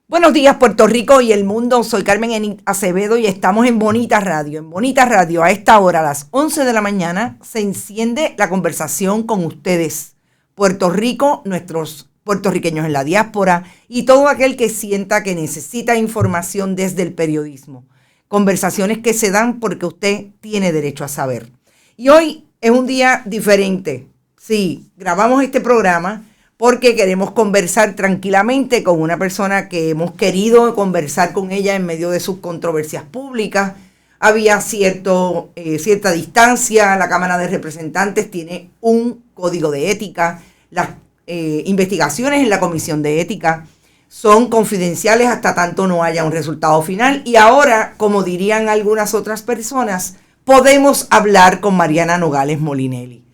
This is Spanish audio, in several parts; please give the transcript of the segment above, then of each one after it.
Buenos días, Puerto Rico y el mundo. Soy Carmen Enid Acevedo y estamos en Bonita Radio. En Bonita Radio, a esta hora, a las 11 de la mañana, se enciende la conversación con ustedes. Puerto Rico, nuestros puertorriqueños en la diáspora y todo aquel que sienta que necesita información desde el periodismo. Conversaciones que se dan porque usted tiene derecho a saber. Y hoy es un día diferente. Sí, grabamos este programa porque queremos conversar tranquilamente con una persona que hemos querido conversar con ella en medio de sus controversias públicas. Había cierta distancia, la Cámara de Representantes tiene un código de ética, las investigaciones en la Comisión de Ética son confidenciales hasta tanto no haya un resultado final y ahora, como dirían algunas otras personas, podemos hablar con Mariana Nogales Molinelli.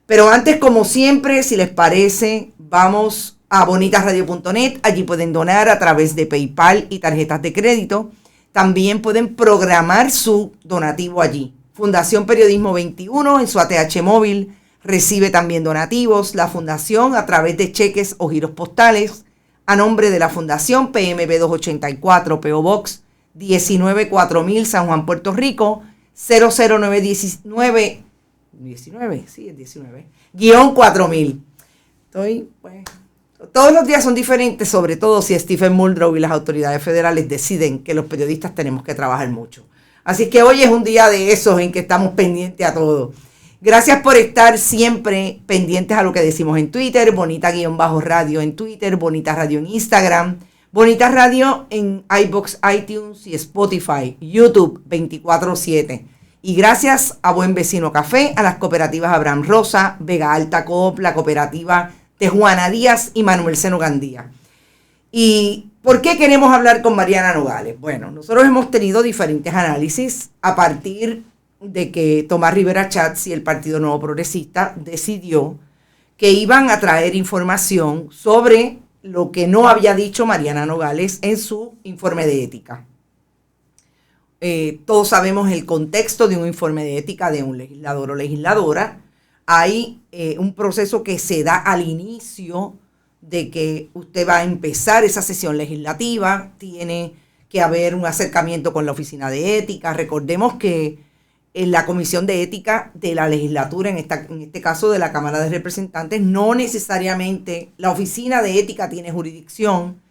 Pero antes, como siempre, si les parece, vamos a bonitasradio.net. Allí pueden donar a través de PayPal y tarjetas de crédito. También pueden programar su donativo allí. Fundación Periodismo 21 en su ATH móvil recibe también donativos. La Fundación a través de cheques o giros postales. A nombre de la Fundación PMB 284, PO Box 194000, San Juan, Puerto Rico, 00919. 19, sí, es 19. Guión 4000. Todos los días son diferentes, sobre todo si Stephen Muldrow y las autoridades federales deciden que los periodistas tenemos que trabajar mucho. Así que hoy es un día de esos en que estamos pendientes a todo. Gracias por estar siempre pendientes a lo que decimos en Twitter, Bonita-Radio en Twitter, Bonita Radio en Instagram, Bonita Radio en iVoox, iTunes y Spotify, YouTube 24/7. Y gracias a Buen Vecino Café, a las cooperativas Abraham Rosa, Vega Alta Coop, la cooperativa de Juana Díaz y Manuel Seno Gandía. ¿Y por qué queremos hablar con Mariana Nogales? Bueno, nosotros hemos tenido diferentes análisis a partir de que Tomás Rivera Schatz y el Partido Nuevo Progresista decidió que iban a traer información sobre lo que no había dicho Mariana Nogales en su informe de ética. Todos sabemos el contexto de un informe de ética de un legislador o legisladora. Hay un proceso que se da al inicio de que usted va a empezar esa sesión legislativa. Tiene que haber un acercamiento con la oficina de ética. Recordemos que en la comisión de ética de la legislatura, en este caso de la Cámara de Representantes, no necesariamente la oficina de ética tiene jurisdicción.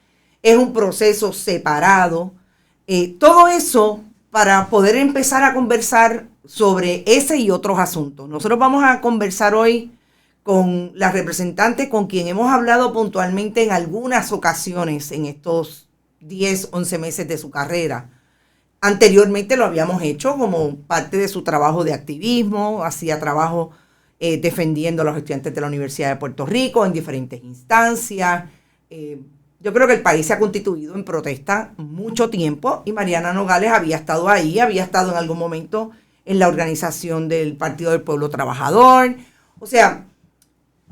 Es un proceso separado. Todo eso para poder empezar a conversar sobre ese y otros asuntos. Nosotros vamos a conversar hoy con la representante con quien hemos hablado puntualmente en algunas ocasiones en estos 10, 11 meses de su carrera. Anteriormente lo habíamos hecho como parte de su trabajo de activismo, hacía trabajo defendiendo a los estudiantes de la Universidad de Puerto Rico en diferentes instancias. Yo creo que el país se ha constituido en protesta mucho tiempo y Mariana Nogales había estado ahí, había estado en algún momento en la organización del Partido del Pueblo Trabajador. O sea,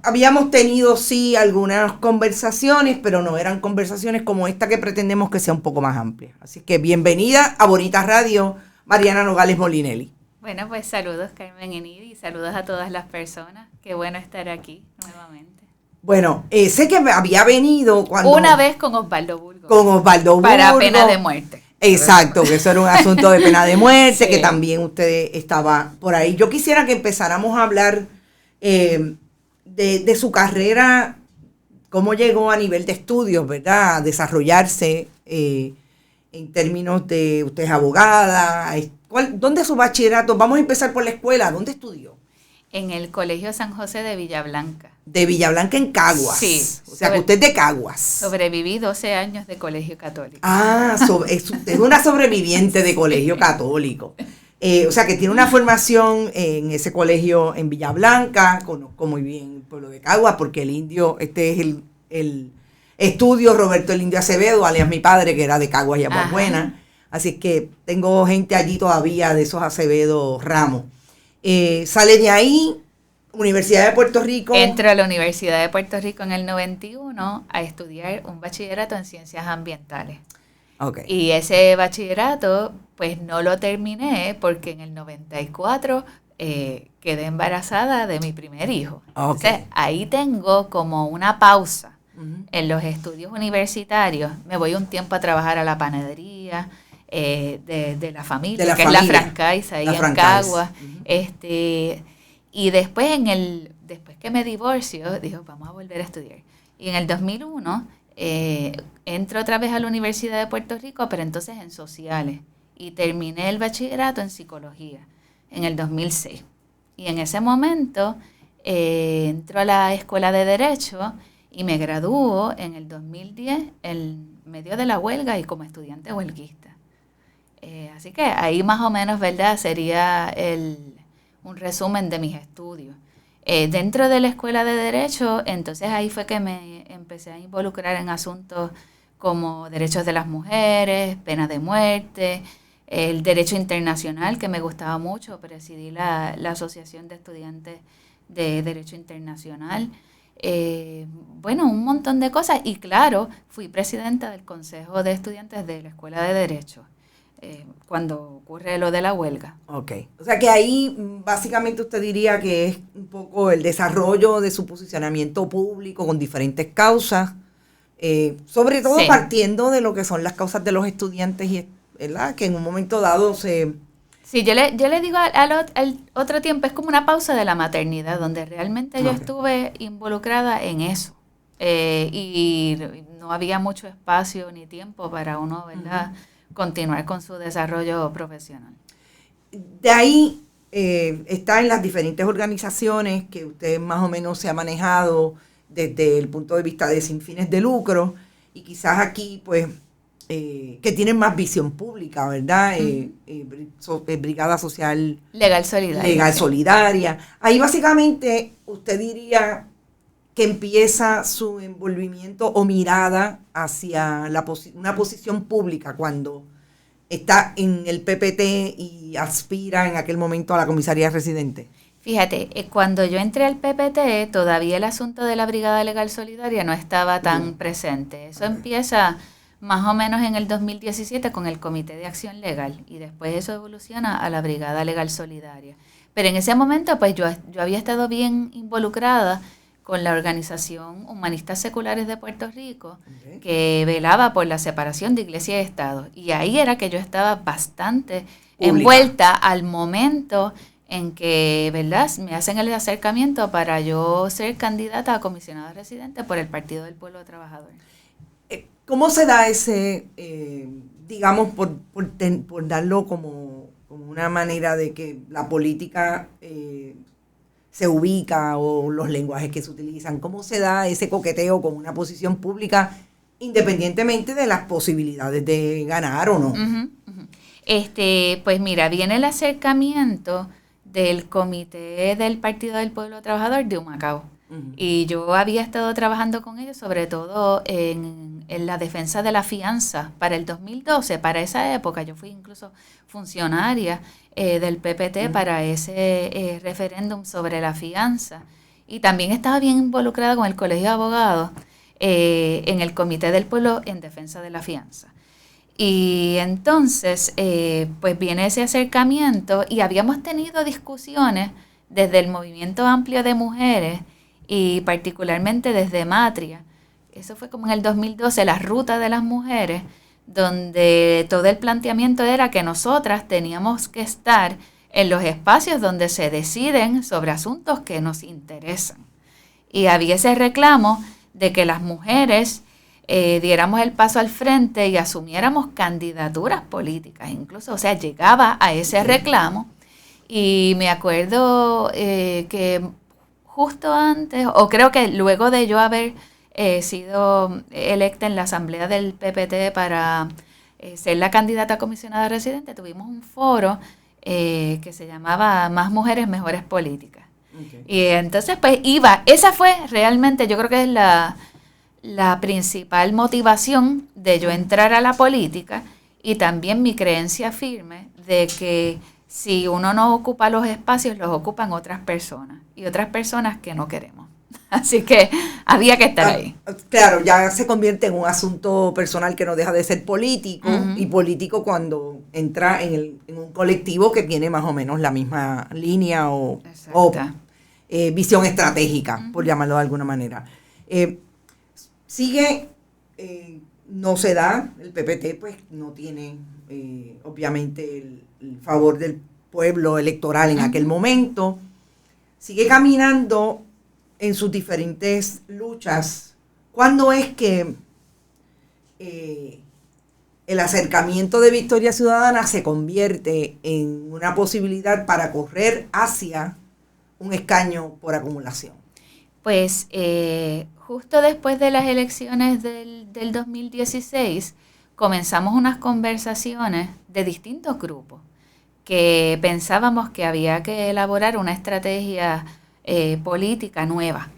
habíamos tenido sí algunas conversaciones, pero no eran conversaciones como esta que pretendemos que sea un poco más amplia. Así que bienvenida a Bonita Radio, Mariana Nogales Molinelli. Bueno, pues saludos Carmen Enid y saludos a todas las personas. Qué bueno estar aquí nuevamente. Bueno, sé que había venido cuando... Una vez con Osvaldo Burgos. Con Osvaldo Burgos. Para pena de muerte. Exacto, que eso era un asunto de pena de muerte, Sí. que también usted estaba por ahí. Yo quisiera que empezáramos a hablar de su carrera, cómo llegó a nivel de estudios, ¿verdad? A desarrollarse en términos de, usted es abogada. ¿Dónde es su bachillerato? Vamos a empezar por la escuela. ¿Dónde estudió? En el Colegio San José de Villablanca. De Villablanca en Caguas. Sí. O sea, que usted es de Caguas. Sobreviví 12 años de colegio católico. Ah, es una sobreviviente de colegio católico. O sea, que tiene una formación en ese colegio en Villablanca. Conozco muy bien el pueblo de Caguas porque el indio, este es el estudio Roberto el Indio Acevedo, alias mi padre, que era de Caguas y Aguabuena. Así es que tengo gente allí todavía de esos Acevedo Ramos. Sale de ahí, Universidad de Puerto Rico. Entro a la Universidad de Puerto Rico en el 91 a estudiar un bachillerato en ciencias ambientales. Okay. Y ese bachillerato, pues no lo terminé porque en el 94 quedé embarazada de mi primer hijo. Okay. Entonces, ahí tengo como una pausa en los estudios universitarios, me voy un tiempo a trabajar a la panadería de la familia, que es la Francais, ahí en Caguas. Y después, después que me divorcio, dijo, vamos a volver a estudiar. Y en el 2001 entro otra vez a la Universidad de Puerto Rico, pero entonces en sociales. Y terminé el bachillerato en psicología en el 2006. Y en ese momento entro a la Escuela de Derecho y me gradúo en el 2010 en medio de la huelga y como estudiante huelguista. Así que ahí más o menos, ¿verdad? Sería un resumen de mis estudios. Dentro de la Escuela de Derecho, entonces ahí fue que me empecé a involucrar en asuntos como derechos de las mujeres, pena de muerte, el derecho internacional, que me gustaba mucho. Presidí la Asociación de Estudiantes de Derecho Internacional. Bueno, un montón de cosas. Y claro, fui presidenta del Consejo de Estudiantes de la Escuela de Derecho cuando ocurre lo de la huelga. Ok. O sea que ahí básicamente usted diría que es un poco el desarrollo de su posicionamiento público con diferentes causas, sobre todo partiendo de lo que son las causas de los estudiantes, y ¿verdad? Que en un momento dado se... Sí, yo le digo al otro tiempo, es como una pausa de la maternidad, donde realmente yo estuve involucrada en eso. Y no había mucho espacio ni tiempo para uno, ¿verdad?, continuar con su desarrollo profesional. De ahí está en las diferentes organizaciones que usted más o menos se ha manejado desde el punto de vista de sin fines de lucro, y quizás aquí pues que tienen más visión pública, ¿verdad? Brigada Social Legal Solidaria. Legal Solidaria. Ahí básicamente usted diría que empieza su envolvimiento o mirada hacia una posición pública cuando está en el PPT y aspira en aquel momento a la comisaría residente. Fíjate, cuando yo entré al PPT, todavía el asunto de la Brigada Legal Solidaria no estaba tan presente. Eso empieza más o menos en el 2017 con el Comité de Acción Legal, y después eso evoluciona a la Brigada Legal Solidaria. Pero en ese momento, pues yo había estado bien involucrada con la Organización Humanistas Seculares de Puerto Rico, que velaba por la separación de Iglesia y Estado. Y ahí era que yo estaba bastante envuelta al momento en que, ¿verdad?, me hacen el acercamiento para yo ser candidata a comisionada residente por el Partido del Pueblo Trabajador. ¿Cómo se da ese, digamos, por darlo como una manera de que la política se ubica, o los lenguajes que se utilizan? ¿Cómo se da ese coqueteo con una posición pública independientemente de las posibilidades de ganar o no? Pues mira, viene el acercamiento del Comité del Partido del Pueblo Trabajador de Humacao. Y yo había estado trabajando con ellos, sobre todo en la defensa de la fianza para el 2012. Para esa época yo fui incluso funcionaria del PPT para ese referéndum sobre la fianza. Y también estaba bien involucrada con el Colegio de Abogados en el Comité del Pueblo en defensa de la fianza. Y entonces, pues viene ese acercamiento, y habíamos tenido discusiones desde el Movimiento Amplio de Mujeres y particularmente desde Matria. Eso fue como en el 2012, la ruta de las mujeres, donde todo el planteamiento era que nosotras teníamos que estar en los espacios donde se deciden sobre asuntos que nos interesan. Y había ese reclamo de que las mujeres diéramos el paso al frente y asumiéramos candidaturas políticas, incluso, o sea, llegaba a ese reclamo. Y me acuerdo que justo antes, o creo que luego de yo haber sido electa en la asamblea del PPT para ser la candidata a comisionada residente, tuvimos un foro que se llamaba Más Mujeres, Mejores Políticas. Y entonces pues esa fue realmente, yo creo que es la principal motivación de yo entrar a la política, y también mi creencia firme de que si uno no ocupa los espacios, los ocupan otras personas, y otras personas que no queremos. Así que había que estar ahí. Claro, ya se convierte en un asunto personal que no deja de ser político, y político cuando entra en un colectivo que tiene más o menos la misma línea o visión estratégica, por llamarlo de alguna manera. sigue, no se da, el PPT pues no tiene obviamente el favor del pueblo electoral en aquel momento, sigue caminando en sus diferentes luchas. ¿Cuándo es que el acercamiento de Victoria Ciudadana se convierte en una posibilidad para correr hacia un escaño por acumulación? Pues justo después de las elecciones del 2016 comenzamos unas conversaciones de distintos grupos que pensábamos que había que elaborar una estrategia política nueva.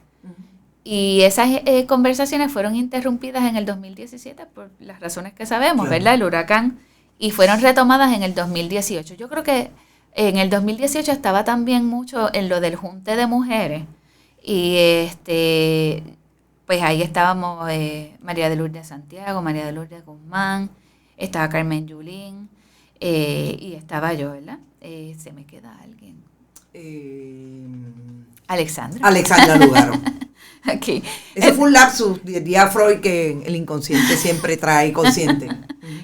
Y esas conversaciones fueron interrumpidas en el 2017 por las razones que sabemos, claro, ¿verdad? El huracán, y fueron retomadas en el 2018. Yo creo que en el 2018 estaba también mucho en lo del junte de mujeres, y pues ahí estábamos María de Lourdes Santiago, María de Lourdes Guzmán, estaba Carmen Yulín, y estaba yo, ¿verdad? Se me queda alguien. Alexandra Lugaro. Aquí. Ese fue un lapsus, diría Freud, que el inconsciente siempre trae consciente.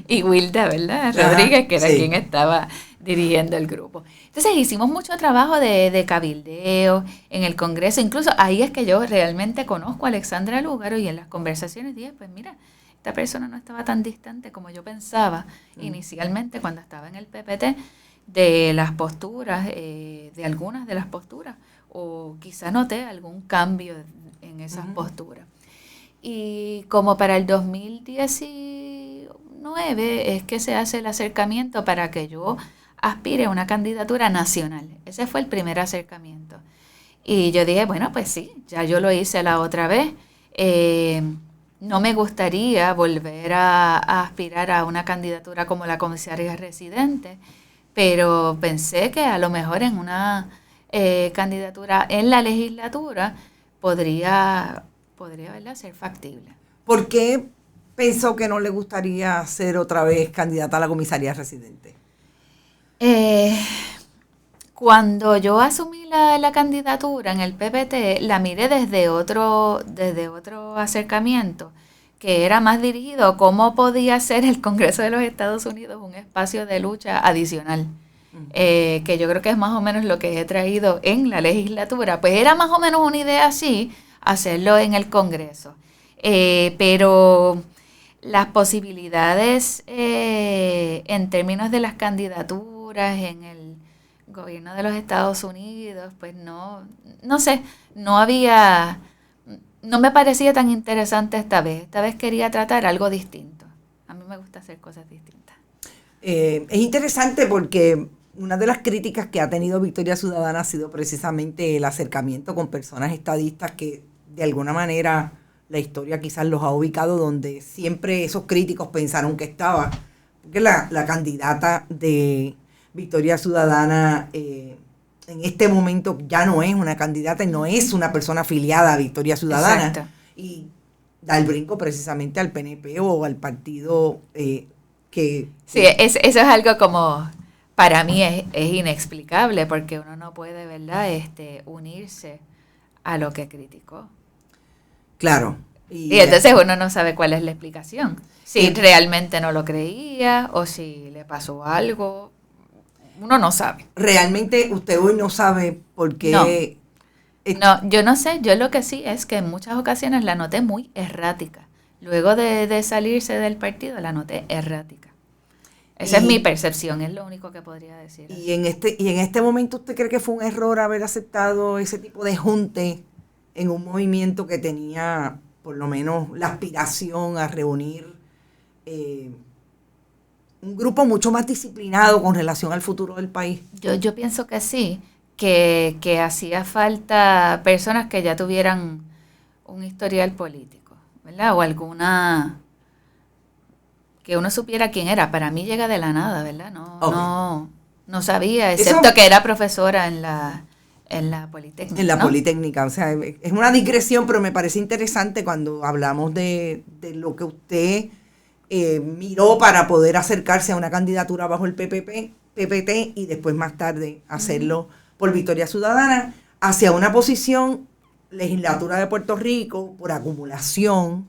Y Wilda, ¿verdad? Rodríguez, que era quien estaba dirigiendo el grupo. Entonces hicimos mucho trabajo de cabildeo en el Congreso. Incluso ahí es que yo realmente conozco a Alexandra Lugaro, y en las conversaciones dije, pues mira, esta persona no estaba tan distante como yo pensaba inicialmente cuando estaba en el PPT, de las posturas, de algunas de las posturas, o quizá noté algún cambio en esas posturas. Y como para el 2019 es que se hace el acercamiento para que yo aspire a una candidatura nacional. Ese fue el primer acercamiento. Y yo dije, bueno, pues sí, ya yo lo hice la otra vez. No me gustaría volver a aspirar a una candidatura como la comisaria residente, pero pensé que a lo mejor en una candidatura en la legislatura podría ¿verdad?, ser factible. ¿Por qué pensó que no le gustaría ser otra vez candidata a la comisaría residente? Cuando yo asumí la candidatura en el PPT, la miré desde otro acercamiento, que era más dirigido a cómo podía ser el Congreso de los Estados Unidos un espacio de lucha adicional. Que yo creo que es más o menos lo que he traído en la legislatura. Pues era más o menos una idea así, hacerlo en el Congreso. Pero las posibilidades en términos de las candidaturas en el gobierno de los Estados Unidos, pues no sé, no me parecía tan interesante esta vez. Esta vez quería tratar algo distinto. A mí me gusta hacer cosas distintas. Es interesante porque una de las críticas que ha tenido Victoria Ciudadana ha sido precisamente el acercamiento con personas estadistas que de alguna manera la historia quizás los ha ubicado donde siempre esos críticos pensaron que estaba. Porque la candidata de Victoria Ciudadana en este momento ya no es una candidata y no es una persona afiliada a Victoria Ciudadana. Exacto. Y da el brinco precisamente al PNP o al partido que... Sí, eso es algo como... Para mí es inexplicable porque uno no puede, ¿verdad?, unirse a lo que criticó. Claro. Y entonces uno no sabe cuál es la explicación. Si realmente no lo creía o si le pasó algo, uno no sabe. Realmente usted hoy no sabe por qué... No, yo no sé. Yo lo que sí es que en muchas ocasiones la noté muy errática. Luego de salirse del partido la noté errática. Esa es mi percepción, es lo único que podría decir. Y en este momento, ¿usted cree que fue un error haber aceptado ese tipo de junte en un movimiento que tenía por lo menos la aspiración a reunir un grupo mucho más disciplinado con relación al futuro del país? Yo pienso que sí, que hacía falta personas que ya tuvieran un historial político, ¿verdad? O alguna... que uno supiera quién era. Para mí llega de la nada, ¿verdad? No sabía, excepto que era profesora en la Politécnica. En la Politécnica, o sea, es una digresión, pero me parece interesante cuando hablamos de lo que usted miró para poder acercarse a una candidatura bajo el PPT y después más tarde hacerlo por Victoria Ciudadana hacia una posición legislatura de Puerto Rico por acumulación.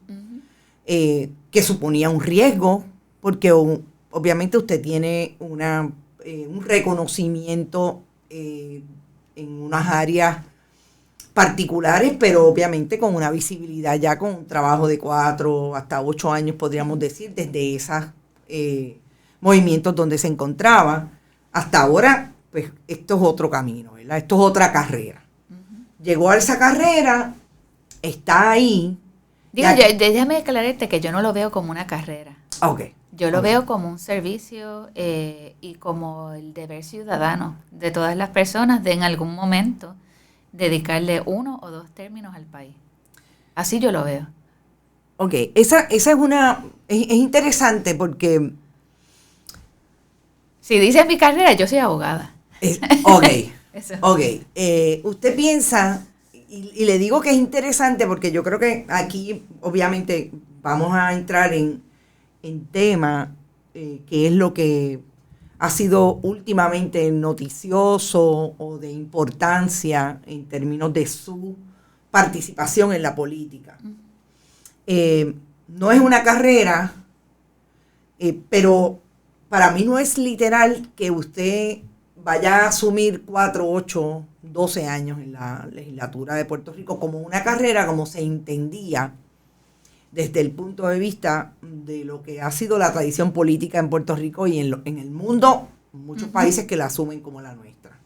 que suponía un riesgo, porque obviamente usted tiene un reconocimiento en unas áreas particulares, pero obviamente con una visibilidad ya con un trabajo de 4 hasta 8 años, podríamos decir, desde esos movimientos donde se encontraba. Hasta ahora, pues esto es otro camino, ¿verdad? Esto es otra carrera. Llegó a esa carrera, está ahí. Déjame aclararte que yo no lo veo como una carrera. Okay. Yo lo veo como un servicio y como el deber ciudadano de todas las personas de en algún momento dedicarle 1 o 2 términos al país. Así yo lo veo. Ok, esa es es interesante porque... Si dices mi carrera, yo soy abogada. Ok, ok. Usted piensa, y le digo que es interesante porque yo creo que aquí obviamente vamos a entrar en tema que es lo que ha sido últimamente noticioso o de importancia en términos de su participación en la política. No es una carrera, pero para mí no es literal que usted vaya a asumir 4, 8, 12 años en la legislatura de Puerto Rico como una carrera como se entendía desde el punto de vista de lo que ha sido la tradición política en Puerto Rico y en el mundo, muchos países que la asumen como la nuestra.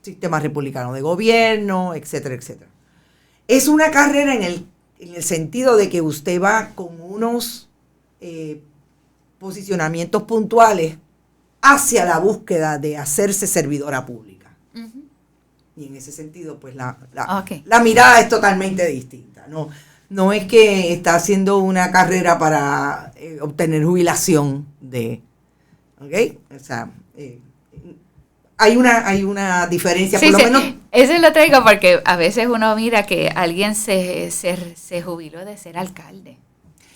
Sistema republicano de gobierno, etcétera, etcétera. Es una carrera en el sentido de que usted va con unos posicionamientos puntuales hacia la búsqueda de hacerse servidora pública. Y en ese sentido, pues la mirada es totalmente distinta, ¿no? No es que está haciendo una carrera para obtener jubilación ¿ok? O sea, hay una diferencia, sí, por lo menos. Eso lo traigo porque a veces uno mira que alguien se jubiló de ser alcalde.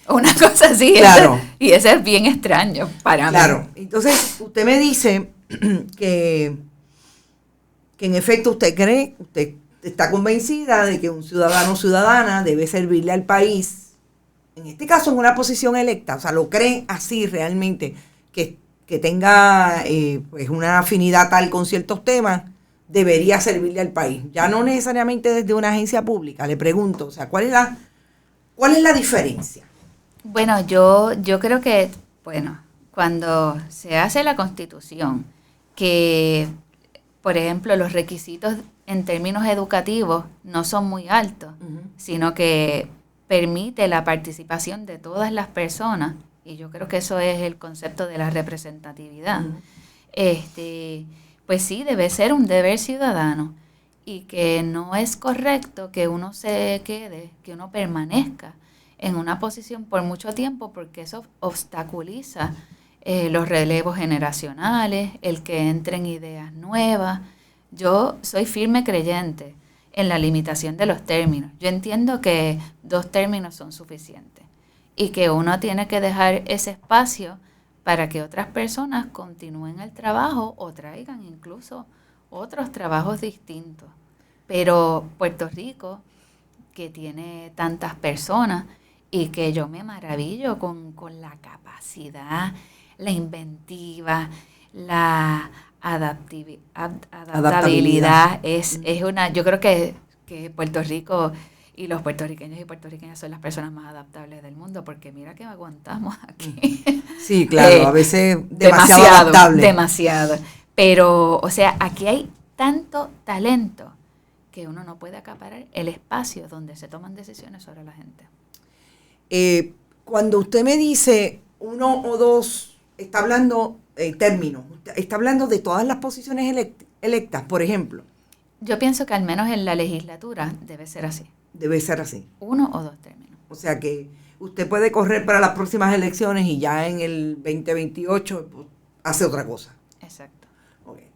Una cosa así. Claro. Y eso es bien extraño para mí. Claro. Entonces, usted me dice que en efecto usted está convencida de que un ciudadano o ciudadana debe servirle al país, en este caso en una posición electa, o sea, lo cree así realmente, que tenga pues una afinidad tal con ciertos temas, debería servirle al país. Ya no necesariamente desde una agencia pública, le pregunto, o sea, ¿cuál es la diferencia? Bueno, yo creo que, cuando se hace la Constitución, que, por ejemplo, los requisitos en términos educativos no son muy altos, sino que permite la participación de todas las personas, y yo creo que eso es el concepto de la representatividad. Pues sí, debe ser un deber ciudadano, y que no es correcto que uno que uno permanezca en una posición por mucho tiempo, porque eso obstaculiza los relevos generacionales, el que entren ideas nuevas. Yo soy firme creyente en la limitación de los términos. Yo entiendo que 2 términos son suficientes y que uno tiene que dejar ese espacio para que otras personas continúen el trabajo o traigan incluso otros trabajos distintos. Pero Puerto Rico, que tiene tantas personas y que yo me maravillo con la capacidad, la inventiva, la adaptabilidad es una, yo creo que Puerto Rico y los puertorriqueños y puertorriqueñas son las personas más adaptables del mundo, porque mira que aguantamos aquí. Sí, claro, a veces demasiado adaptable. Demasiado. Pero, o sea, aquí hay tanto talento que uno no puede acaparar el espacio donde se toman decisiones sobre la gente. Cuando usted me dice 1 o 2, está hablando términos, está hablando de todas las posiciones electas, por ejemplo. Yo pienso que al menos en la legislatura debe ser así. Debe ser así. 1 o 2 términos. O sea que usted puede correr para las próximas elecciones y ya en el 2028 pues, hace otra cosa. Exacto. Okay.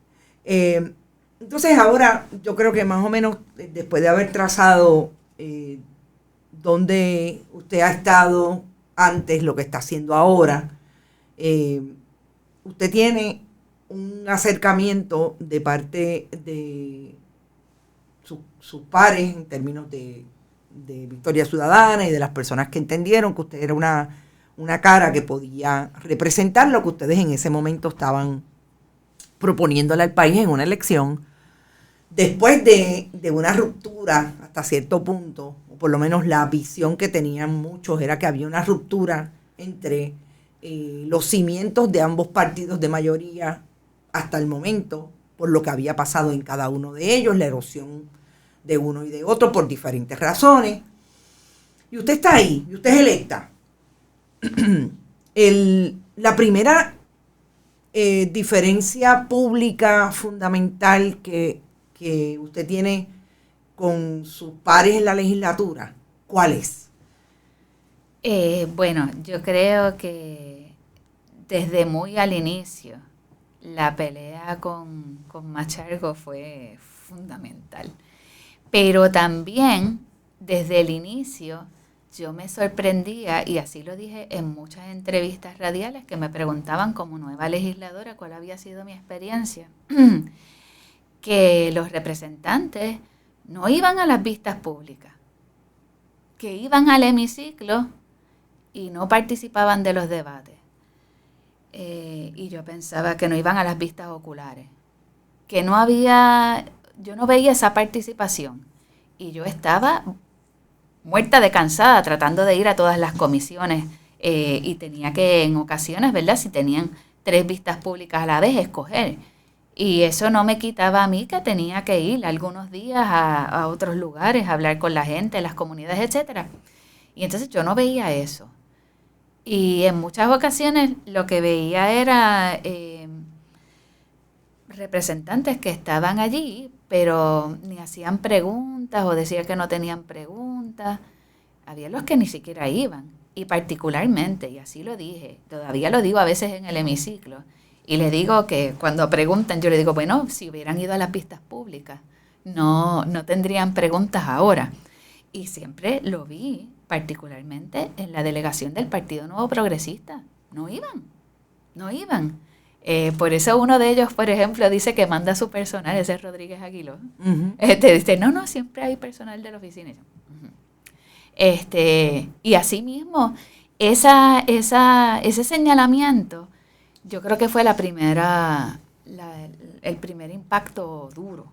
Entonces ahora yo creo que más o menos después de haber trazado dónde usted ha estado antes, lo que está haciendo ahora, usted tiene un acercamiento de parte de sus pares en términos de Victoria Ciudadana y de las personas que entendieron que usted era una cara que podía representar lo que ustedes en ese momento estaban proponiéndole al país en una elección. Después de una ruptura hasta cierto punto, o por lo menos la visión que tenían muchos era que había una ruptura entre los cimientos de ambos partidos de mayoría hasta el momento, por lo que había pasado en cada uno de ellos, la erosión de uno y de otro por diferentes razones. Y usted está ahí, y usted es electa. La primera diferencia pública fundamental que usted tiene con sus pares en la legislatura, ¿cuál es? Bueno, yo creo que desde muy al inicio la pelea con Machargo fue fundamental. Pero también desde el inicio yo me sorprendía, y así lo dije en muchas entrevistas radiales que me preguntaban como nueva legisladora cuál había sido mi experiencia, que los representantes no iban a las vistas públicas, que iban al hemiciclo y no participaban de los debates. Y yo pensaba que no iban a las vistas oculares, que no había, yo no veía esa participación. Y yo estaba muerta de cansada tratando de ir a todas las comisiones y tenía que en ocasiones, ¿verdad? Si tenían 3 vistas públicas a la vez, escoger. Y eso no me quitaba a mí que tenía que ir algunos días a otros lugares, a hablar con la gente, las comunidades, etcétera. Y entonces yo no veía eso. Y en muchas ocasiones lo que veía era representantes que estaban allí, pero ni hacían preguntas o decían que no tenían preguntas. Había los que ni siquiera iban. Y particularmente, y así lo dije, todavía lo digo a veces en el hemiciclo, y les digo que cuando preguntan, yo les digo, bueno, si hubieran ido a las vistas públicas, no tendrían preguntas ahora. Y siempre lo vi, particularmente en la delegación del Partido Nuevo Progresista. No iban. Por eso uno de ellos, por ejemplo, dice que manda a su personal, ese es Rodríguez Aguiló. Uh-huh. Dice, no, siempre hay personal de la oficina. Uh-huh. Y así mismo, ese señalamiento, yo creo que fue el primer impacto duro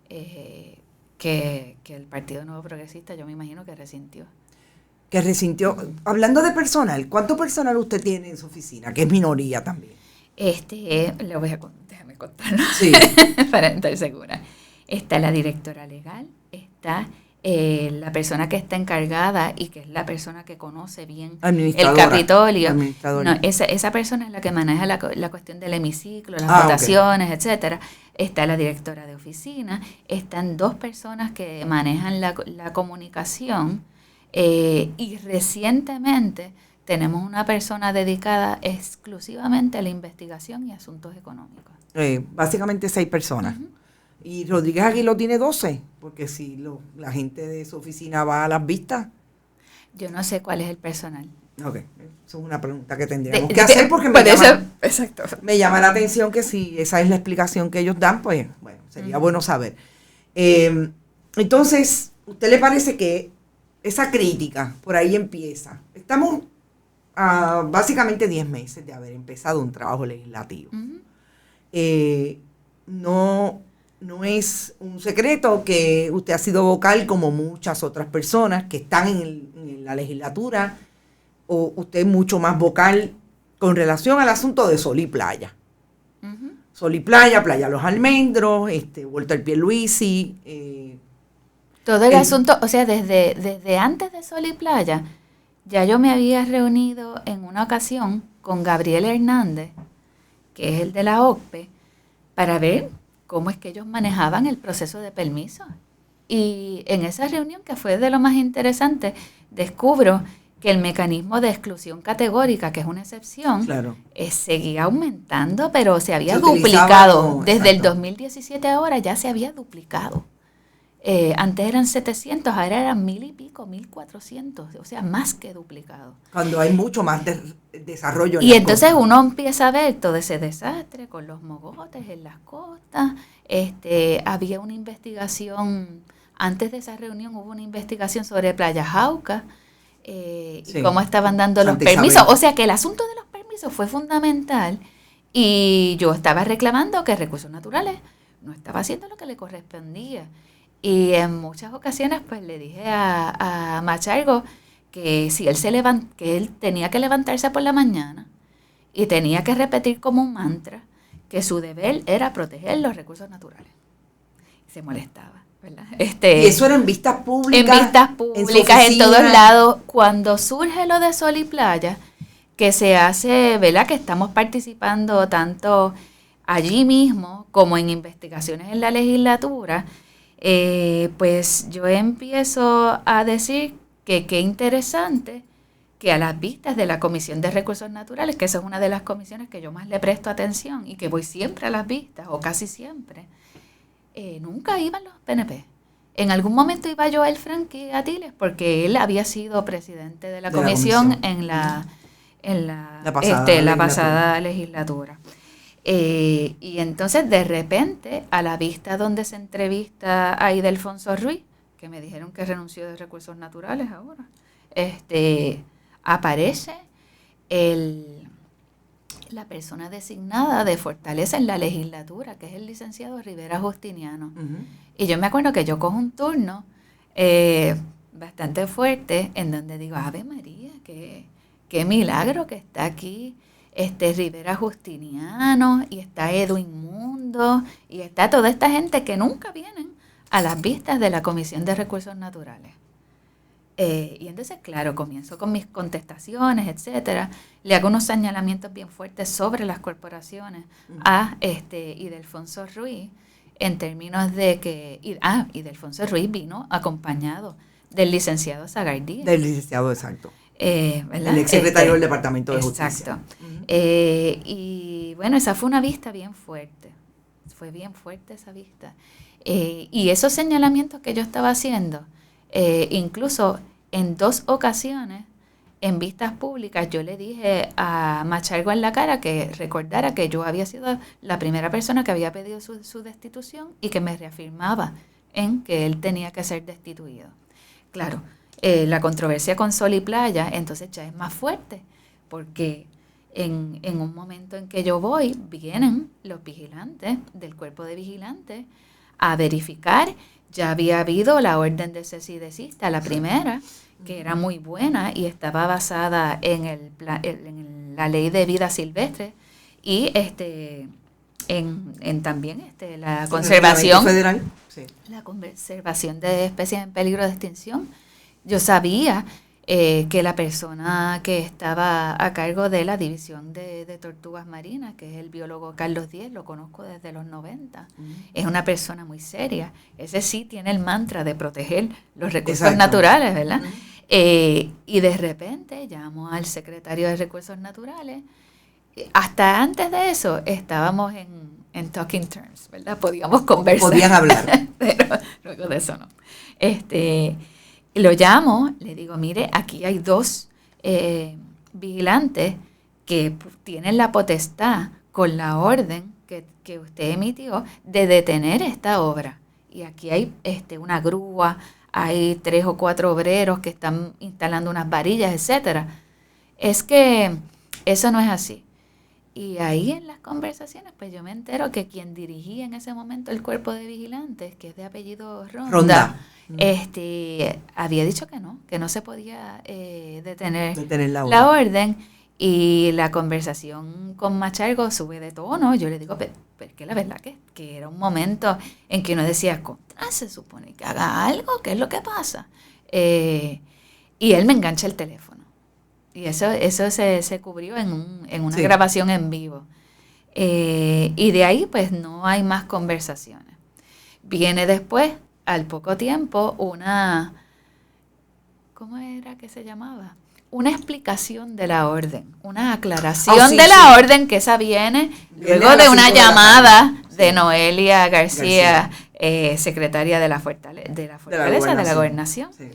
que el Partido Nuevo Progresista, yo me imagino que resintió. Hablando de personal, ¿cuánto personal usted tiene en su oficina? Que es minoría también. Déjame contarlo, sí. Para estar segura. Está la directora legal, está la persona que está encargada y que es la persona que conoce bien el Capitolio. No, esa persona es la que maneja la cuestión del hemiciclo, las votaciones, okay, etcétera. Está la directora de oficina, están 2 personas que manejan la comunicación y recientemente tenemos una persona dedicada exclusivamente a la investigación y asuntos económicos. Básicamente 6 personas. Uh-huh. Y Rodríguez Aguiló tiene 12, porque si la gente de su oficina va a las vistas. Yo no sé cuál es el personal. Ok, eso es una pregunta que tendríamos que hacer porque me llama la atención que si esa es la explicación que ellos dan, pues bueno, sería bueno saber. Entonces, ¿usted le parece que esa crítica por ahí empieza? Estamos a básicamente 10 meses de haber empezado un trabajo legislativo. Uh-huh. No es un secreto que usted ha sido vocal como muchas otras personas que están en la legislatura, o usted es mucho más vocal con relación al asunto de Sol y Playa. Uh-huh. Sol y Playa, Playa Los Almendros, Walter Pierluisi. Todo el asunto, o sea, desde antes de Sol y Playa, ya yo me había reunido en una ocasión con Gabriel Hernández, que es el de la OCPE, para ver cómo es que ellos manejaban el proceso de permiso. Y en esa reunión, que fue de lo más interesante, descubro que el mecanismo de exclusión categórica, que es una excepción, claro, seguía aumentando, pero se había duplicado. Desde el 2017 ahora ya se había duplicado. Antes eran 700, ahora eran 1,000 y pico, 1,400, o sea, más que duplicado. Cuando hay mucho más desarrollo. Y entonces uno empieza a ver todo ese desastre con los mogotes en las costas. Había una investigación antes de esa reunión hubo una investigación sobre Playa Jauca y cómo estaban dando los permisos. O sea que el asunto de los permisos fue fundamental y yo estaba reclamando que Recursos Naturales no estaba haciendo lo que le correspondía. Y en muchas ocasiones pues le dije a Machargo que si él que él tenía que levantarse por la mañana y tenía que repetir como un mantra que su deber era proteger los recursos naturales. Y se molestaba, ¿verdad? Y eso era en vistas públicas. En vistas públicas, en todos lados. Cuando surge lo de Sol y Playa, que se hace, ¿verdad? Que estamos participando tanto allí mismo como en investigaciones en la legislatura, pues yo empiezo a decir que qué interesante que a las vistas de la Comisión de Recursos Naturales, que esa es una de las comisiones que yo más le presto atención y que voy siempre a las vistas, o casi siempre, nunca iban los PNP. En algún momento iba Joel Franqui Atiles, porque él había sido presidente de la comisión en la pasada legislatura. Y entonces de repente a la vista donde se entrevista a Ildefonso Ruiz, que me dijeron que renunció de Recursos Naturales ahora, aparece la persona designada de Fortaleza en la legislatura, que es el licenciado Rivera Justiniano. Uh-huh. Y yo me acuerdo que yo cojo un turno bastante fuerte en donde digo, Ave María, qué milagro que está aquí Rivera Justiniano, y está Edwin Mundo, y está toda esta gente que nunca vienen a las vistas de la Comisión de Recursos Naturales. Y entonces, claro, comienzo con mis contestaciones, etcétera. Le hago unos señalamientos bien fuertes sobre las corporaciones a Ildefonso Ruiz, en términos de que... Ildefonso Ruiz vino acompañado del licenciado Sagardía. Del licenciado, exacto. El exsecretario del Departamento de Justicia. Exacto. Y bueno, esa fue una vista bien fuerte. Fue bien fuerte esa vista. Y esos señalamientos que yo estaba haciendo, incluso en 2 ocasiones, en vistas públicas, yo le dije a Machargo en la cara que recordara que yo había sido la primera persona que había pedido su destitución y que me reafirmaba en que él tenía que ser destituido. Claro, la controversia con Sol y Playa entonces ya es más fuerte, porque en un momento en que yo voy, vienen los vigilantes del cuerpo de vigilantes a verificar. Ya había habido la orden de cese y desista, la primera, que era muy buena y estaba basada en la ley de vida silvestre y en también la conservación federal. Sí. La conservación de especies en peligro de extinción. Yo sabía que la persona que estaba a cargo de la división de tortugas marinas, que es el biólogo Carlos Díez, lo conozco desde los 90, es una persona muy seria. Ese sí tiene el mantra de proteger los recursos naturales, ¿verdad? Y de repente llamo al secretario de Recursos Naturales. Hasta antes de eso estábamos en talking terms, ¿verdad? Podíamos conversar. Podían hablar. Pero luego de eso no. Lo llamo, le digo, mire, aquí hay 2 vigilantes que tienen la potestad con la orden que usted emitió de detener esta obra. Y aquí hay una grúa, hay 3 o 4 obreros que están instalando unas varillas, etcétera. Es que eso no es así. Y ahí en las conversaciones, pues yo me entero que quien dirigía en ese momento el cuerpo de vigilantes, que es de apellido Ronda. Había dicho que no se podía detener la orden, y la conversación con Machargo sube de tono. Yo le digo, pero que la verdad que era un momento en que uno decía, contra, se supone que haga algo, ¿qué es lo que pasa? Y él me engancha el teléfono, y eso se cubrió en una grabación en vivo, y de ahí pues no hay más conversaciones. Viene después, al poco tiempo, ¿cómo era que se llamaba? Una explicación de la orden, una aclaración de la orden, que esa viene luego de una llamada de Noelia García, secretaria de la Fortaleza de la Gobernación. Sí.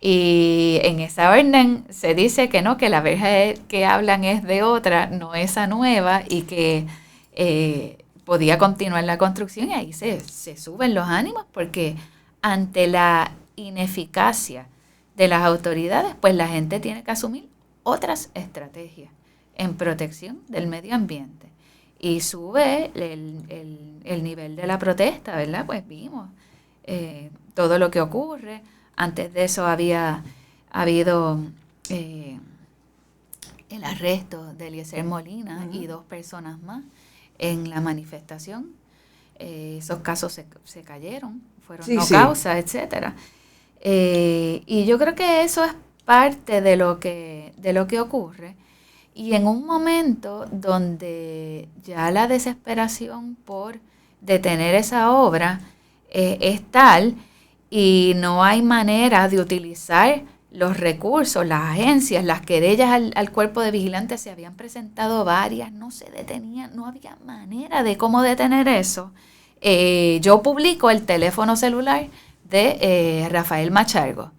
Y en esa orden se dice que no, que la verja que hablan es de otra, no esa nueva, y que podía continuar la construcción, y ahí se suben los ánimos, porque ante la ineficacia de las autoridades, pues la gente tiene que asumir otras estrategias en protección del medio ambiente. Y sube el nivel de la protesta, ¿verdad? Pues vimos todo lo que ocurre. Antes de eso había habido el arresto de Eliezer Molina y 2 personas más en la manifestación. Esos casos se cayeron, fueron causa, etcétera. Y yo creo que eso es parte de lo que ocurre. Y en un momento donde ya la desesperación por detener esa obra es tal y no hay manera de utilizar los recursos, las agencias, las querellas al cuerpo de vigilantes, se habían presentado varias, no se detenían, no había manera de cómo detener eso. Yo publico el teléfono celular de Rafael Machargo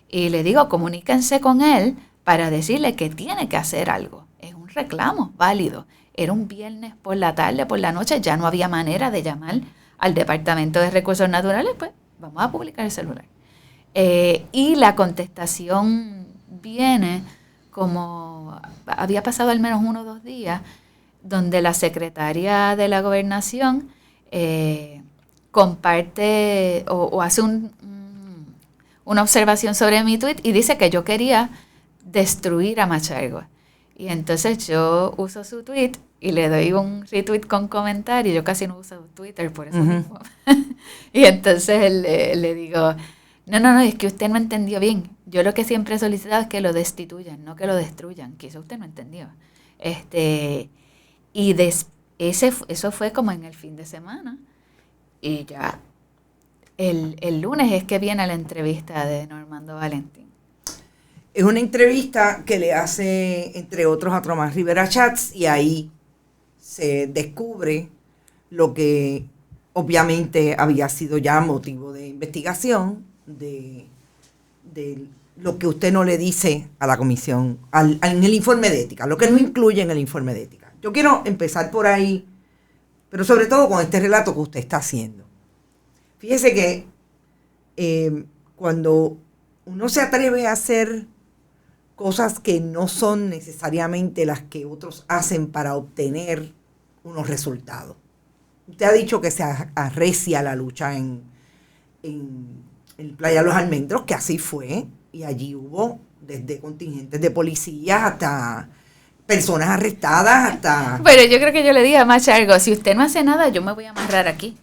y le digo, comuníquense con él para decirle que tiene que hacer algo. Es un reclamo válido. Era un viernes por la tarde, por la noche, ya no había manera de llamar al Departamento de Recursos Naturales, pues vamos a publicar el celular. Y la contestación viene como, había pasado al menos 1 o 2 días, donde la secretaria de la Gobernación comparte o hace una observación sobre mi tweet y dice que yo quería destruir a Machargo. Y entonces yo uso su tweet y le doy un retweet con comentario. Yo casi no uso Twitter por eso mismo. Y entonces le digo, no, es que usted no entendió bien. Yo lo que siempre he solicitado es que lo destituyan, no que lo destruyan. Que eso usted no entendió. Y eso fue como en el fin de semana. Y ya el lunes es que viene la entrevista de Normando Valentín. Es una entrevista que le hace, entre otros, a Tomás Rivera Schatz, y ahí se descubre lo que obviamente había sido ya motivo de investigación, de lo que usted no le dice a la comisión, en el informe de ética, lo que no incluye en el informe de ética. Yo quiero empezar por ahí, pero sobre todo con este relato que usted está haciendo. Fíjese que cuando uno se atreve a hacer cosas que no son necesariamente las que otros hacen para obtener unos resultados. Usted ha dicho que se arrecia la lucha en Playa Los Almendros, que así fue, y allí hubo desde contingentes de policías hasta personas arrestadas, hasta... Pero yo creo que yo le dije a Machargo, si usted no hace nada, yo me voy a amarrar aquí.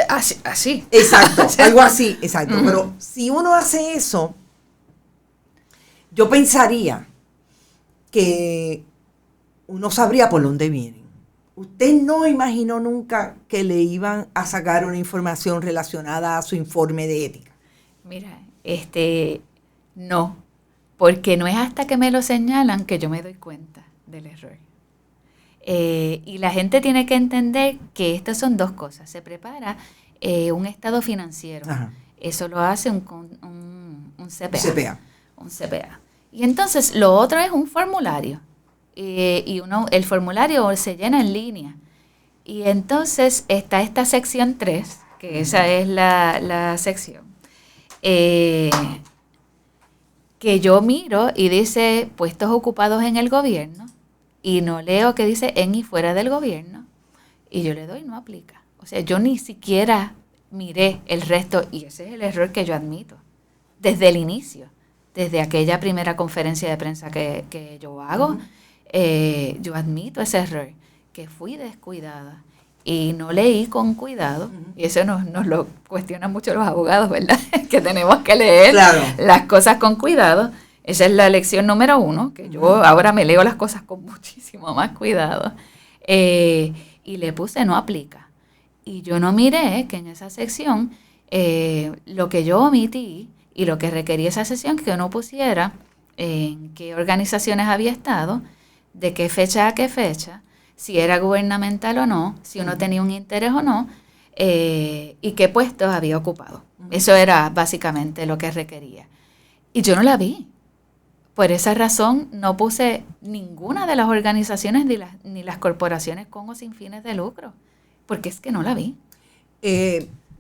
Así. Exacto, algo así, exacto. Pero si uno hace eso, yo pensaría que uno sabría por dónde vienen. ¿Usted no imaginó nunca que le iban a sacar una información relacionada a su informe de ética? Mira, no, porque no es hasta que me lo señalan que yo me doy cuenta del error. Y la gente tiene que entender que estas son 2 cosas. Se prepara un estado financiero. Ajá. Eso lo hace un CPA. Un CPA. Y entonces lo otro es un formulario. El formulario se llena en línea. Y entonces está esta sección 3, que esa es la sección, que yo miro y dice puestos ocupados en el gobierno. Y no leo que dice en y fuera del gobierno. Y yo le doy, no aplica. O sea, yo ni siquiera miré el resto. Y ese es el error que yo admito. Desde el inicio. Desde aquella primera conferencia de prensa que yo hago. Yo admito ese error. Que fui descuidada. Y no leí con cuidado. Y eso nos lo cuestionan mucho los abogados, ¿verdad? Que tenemos que leer las cosas con cuidado. Esa es la lección número 1, que yo ahora me leo las cosas con muchísimo más cuidado. Y le puse no aplica. Y yo no miré que en esa sección lo que yo omití y lo que requería esa sección, que uno pusiera en qué organizaciones había estado, de qué fecha a qué fecha, si era gubernamental o no, si uno tenía un interés o no, y qué puestos había ocupado. Eso era básicamente lo que requería. Y yo no la vi. Por esa razón no puse ninguna de las organizaciones ni las corporaciones con o sin fines de lucro, porque es que no la vi.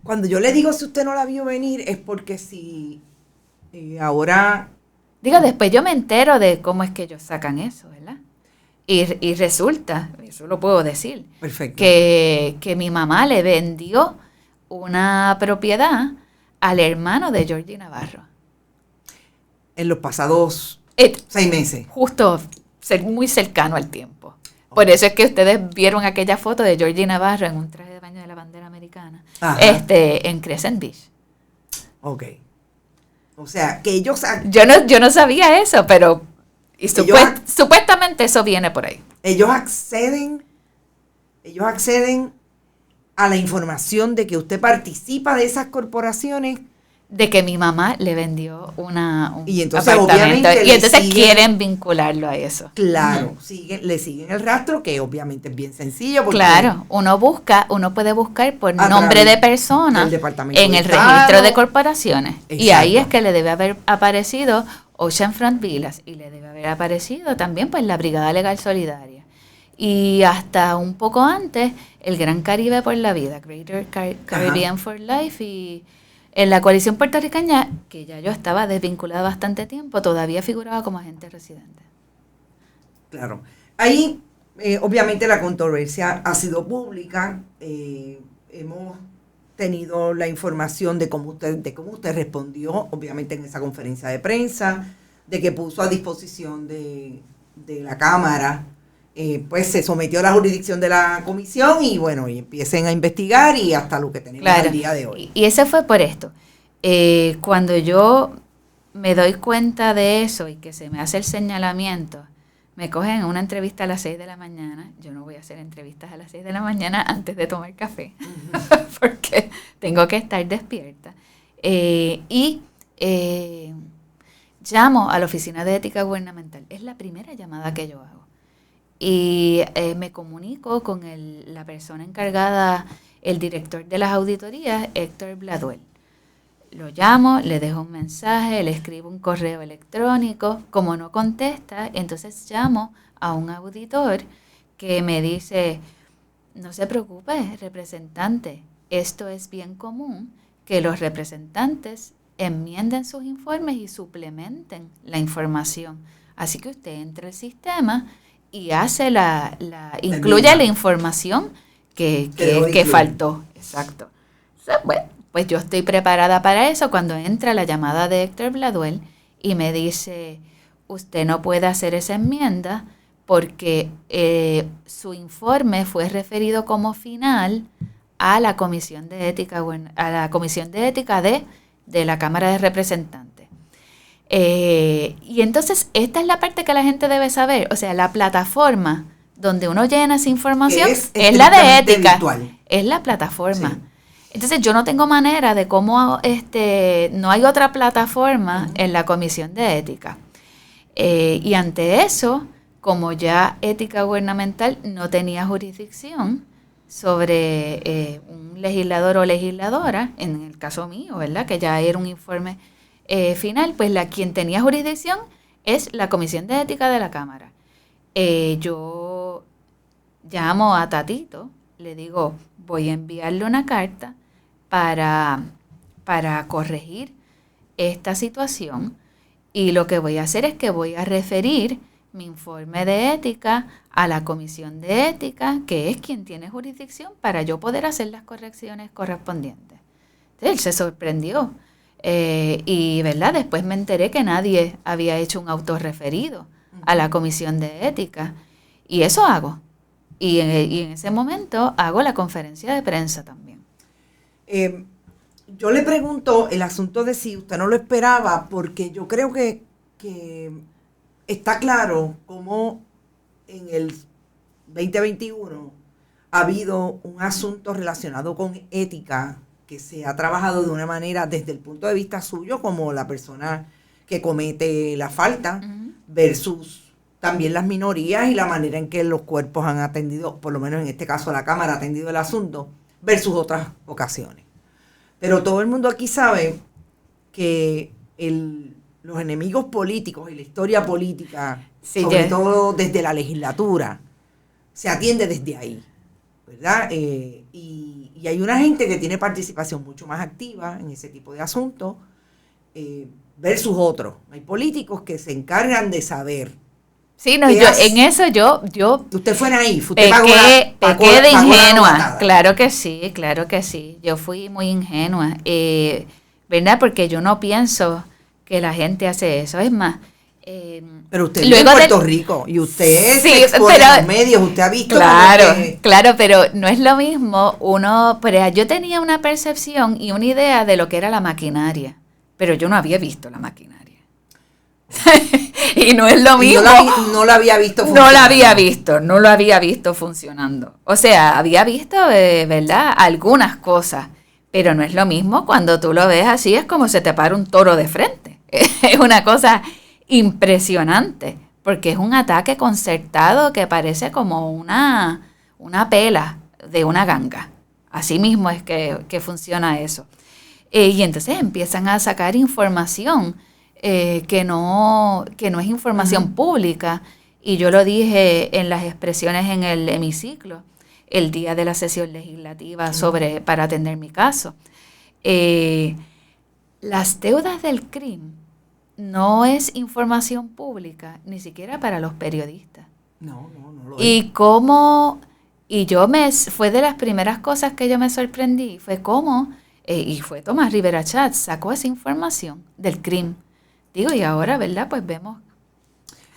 Cuando yo le digo si usted no la vio venir es porque si ahora... Digo, después yo me entero de cómo es que ellos sacan eso, ¿verdad? Y resulta, eso lo puedo decir, Perfecto. que mi mamá le vendió una propiedad al hermano de Georgie Navarro. En los pasados 6 meses. Justo muy cercano al tiempo. Por eso es que ustedes vieron aquella foto de Georgie Navarro en un traje de baño de la bandera americana. Ajá. En Crescent Beach. Ok. O sea, que ellos... Yo no sabía eso, pero supuestamente eso viene por ahí. Ellos acceden a la información de que usted participa de esas corporaciones. De que mi mamá le vendió un y entonces, apartamento. Obviamente, y entonces quieren vincularlo a eso. Claro, le siguen el rastro, que obviamente es bien sencillo. Porque claro, uno puede buscar por nombre de persona en el registro de corporaciones. Exacto. Y ahí es que le debe haber aparecido Oceanfront Villas y le debe haber aparecido también pues la Brigada Legal Solidaria. Y hasta un poco antes, el Gran Caribe por la Vida, Greater Caribbean for Life, y en la coalición puertorriqueña, que ya yo estaba desvinculada bastante tiempo, todavía figuraba como agente residente. Claro. Ahí, obviamente, la controversia ha sido pública. Hemos tenido la información de cómo usted respondió, obviamente, en esa conferencia de prensa, de que puso a disposición de la Cámara, pues se sometió a la jurisdicción de la comisión y bueno, y empiecen a investigar y hasta lo que tenemos al día de hoy. Y ese fue por esto. Cuando yo me doy cuenta de eso y que se me hace el señalamiento, me cogen en una entrevista a las 6 de la mañana. Yo no voy a hacer entrevistas a las 6 de la mañana antes de tomar café, porque tengo que estar despierta. Llamo a la Oficina de Ética Gubernamental. Es la primera llamada que yo hago. Y me comunico con la persona encargada, el director de las auditorías, Héctor Bladuel. Lo llamo, le dejo un mensaje, le escribo un correo electrónico. Como no contesta, entonces llamo a un auditor que me dice, no se preocupe, representante, esto es bien común, que los representantes enmienden sus informes y suplementen la información. Así que usted entra al sistema y hace incluye la información que faltó. Exacto. Bueno, pues yo estoy preparada para eso cuando entra la llamada de Héctor Bladuel y me dice, usted no puede hacer esa enmienda porque su informe fue referido como final a la Comisión de Ética, de la Cámara de Representantes. Y entonces esta es la parte que la gente debe saber. O sea, la plataforma donde uno llena esa información es la de ética. Virtual. Es la plataforma. Sí. Entonces yo no tengo manera de cómo no hay otra plataforma en la Comisión de Ética. Y ante eso, como ya Ética Gubernamental no tenía jurisdicción sobre un legislador o legisladora, en el caso mío, ¿verdad? Que ya era un informe final, pues quien tenía jurisdicción es la Comisión de Ética de la Cámara. Yo llamo a Tatito, le digo, voy a enviarle una carta para corregir esta situación y lo que voy a hacer es que voy a referir mi informe de ética a la Comisión de Ética, que es quien tiene jurisdicción para yo poder hacer las correcciones correspondientes. Entonces, él se sorprendió. Y verdad, después me enteré que nadie había hecho un autorreferido a la Comisión de Ética y eso hago y en ese momento hago la conferencia de prensa también. Yo le pregunto el asunto de si usted no lo esperaba, porque yo creo que está claro cómo en el 2021 ha habido un asunto relacionado con ética que se ha trabajado de una manera desde el punto de vista suyo como la persona que comete la falta versus también las minorías y la manera en que los cuerpos han atendido, por lo menos en este caso la Cámara ha atendido el asunto versus otras ocasiones. Pero todo el mundo aquí sabe que los enemigos políticos y la historia política, sobre todo desde la legislatura, se atiende desde ahí. ¿verdad? Y hay una gente que tiene participación mucho más activa en ese tipo de asuntos versus otros. Hay políticos que se encargan de saber. Sí, no, en eso yo usted fue naif, usted pequé de ingenua. Claro que sí. Yo fui muy ingenua, ¿verdad? Porque yo no pienso que la gente hace eso. Es más, pero usted vive en Puerto Rico y usted se expone en los medios, usted ha visto. Claro, pero no es lo mismo pero yo tenía una percepción y una idea de lo que era la maquinaria, pero yo no había visto la maquinaria. Y no es lo mismo. No la había visto funcionando. No lo había visto funcionando. O sea, había visto, ¿verdad? Algunas cosas, pero no es lo mismo cuando tú lo ves así, es como se te para un toro de frente. Es una cosa impresionante, porque es un ataque concertado que parece como una pela de una ganga. Así mismo es que funciona eso. Y entonces empiezan a sacar información que no es información pública, y yo lo dije en las expresiones en el hemiciclo el día de la sesión legislativa para atender mi caso. Las deudas del crimen no es información pública, ni siquiera para los periodistas. No lo es. Fue de las primeras cosas que yo me sorprendí, fue cómo, y fue Tomás Rivera Chatz, sacó esa información del crimen. Digo, y ahora, ¿verdad? Pues vemos.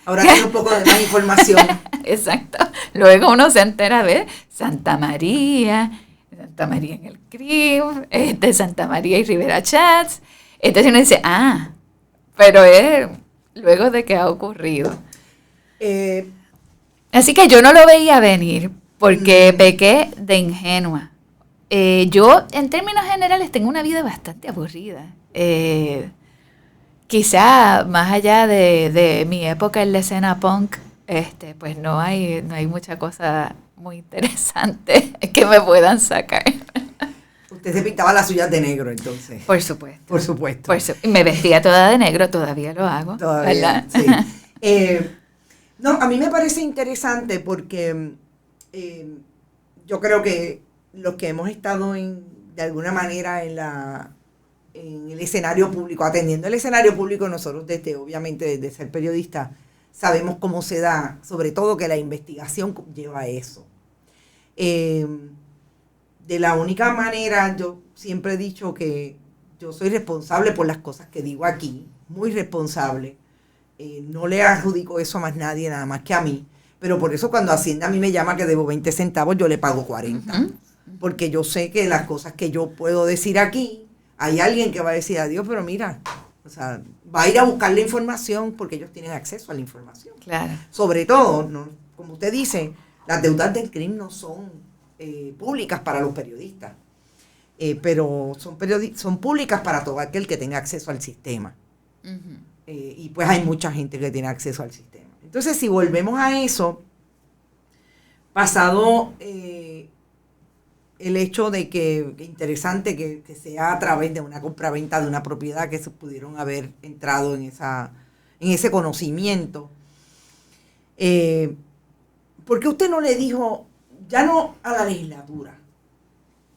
Ahora hay un poco de más información. Exacto. Luego uno se entera de Santa María en el CRIM, Santa María y Rivera Chats. Entonces uno dice, pero es luego de que ha ocurrido. Así que yo no lo veía venir, porque pequé de ingenua. Yo, en términos generales, tengo una vida bastante aburrida. Quizá más allá de mi época en la escena punk, pues no hay mucha cosa muy interesante que me puedan sacar. Usted se pintaba las suyas de negro, entonces. Por supuesto. Por supuesto. Y me vestía toda de negro, todavía lo hago. Todavía, sí. No, a mí me parece interesante porque yo creo que los que hemos estado de alguna manera en el escenario público, atendiendo el escenario público, nosotros obviamente desde ser periodistas, sabemos cómo se da, sobre todo que la investigación lleva a eso. De la única manera, yo siempre he dicho que yo soy responsable por las cosas que digo aquí, muy responsable. No le adjudico eso a más nadie, nada más que a mí. Pero por eso cuando Hacienda a mí me llama que debo 20 centavos, yo le pago 40. Porque yo sé que las cosas que yo puedo decir aquí, hay alguien que va a decir, adiós, pero mira, o sea, va a ir a buscar la información porque ellos tienen acceso a la información. Claro. Sobre todo, como usted dice, las deudas del crimen no son públicas para los periodistas, pero son públicas para todo aquel que tenga acceso al sistema. Y pues hay mucha gente que tiene acceso al sistema. Entonces, si volvemos a eso, pasado el hecho de que interesante que sea a través de una compraventa de una propiedad, que se pudieron haber entrado en ese conocimiento. ¿Por qué usted no le dijo, ya no a la legislatura?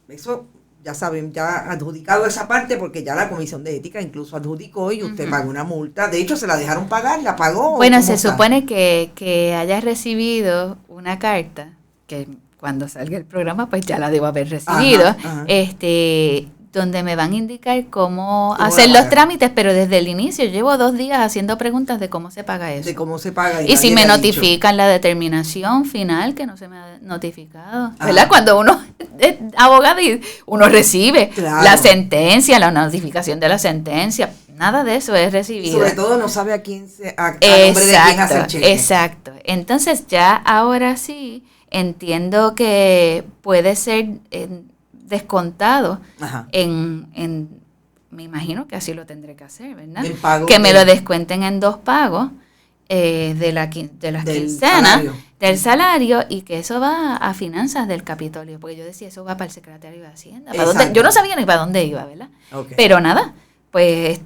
Eso ya saben, ya adjudicado esa parte, porque ya la Comisión de Ética incluso adjudicó y usted pagó una multa. De hecho, se la dejaron pagar, la pagó. Bueno, se supone que haya recibido una carta que cuando salga el programa, pues ya la debo haber recibido, ajá. Donde me van a indicar cómo hacer los trámites, pero desde el inicio llevo 2 días haciendo preguntas de cómo se paga eso. De cómo se paga. Y si me notifican la determinación final, que no se me ha notificado. ¿Verdad? Cuando uno es abogado y uno recibe la sentencia, la notificación de la sentencia, nada de eso es recibido. Sobre todo no sabe a nombre de quién hace el cheque. Exacto. Entonces ya ahora sí entiendo que puede ser descontado me imagino que así lo tendré que hacer, ¿verdad? Que me lo descuenten en 2 pagos de las quincenas del salario, y que eso va a finanzas del Capitolio, porque yo decía, eso va para el secretario de Hacienda. Yo no sabía ni para dónde iba, ¿verdad? Okay. Pero nada, pues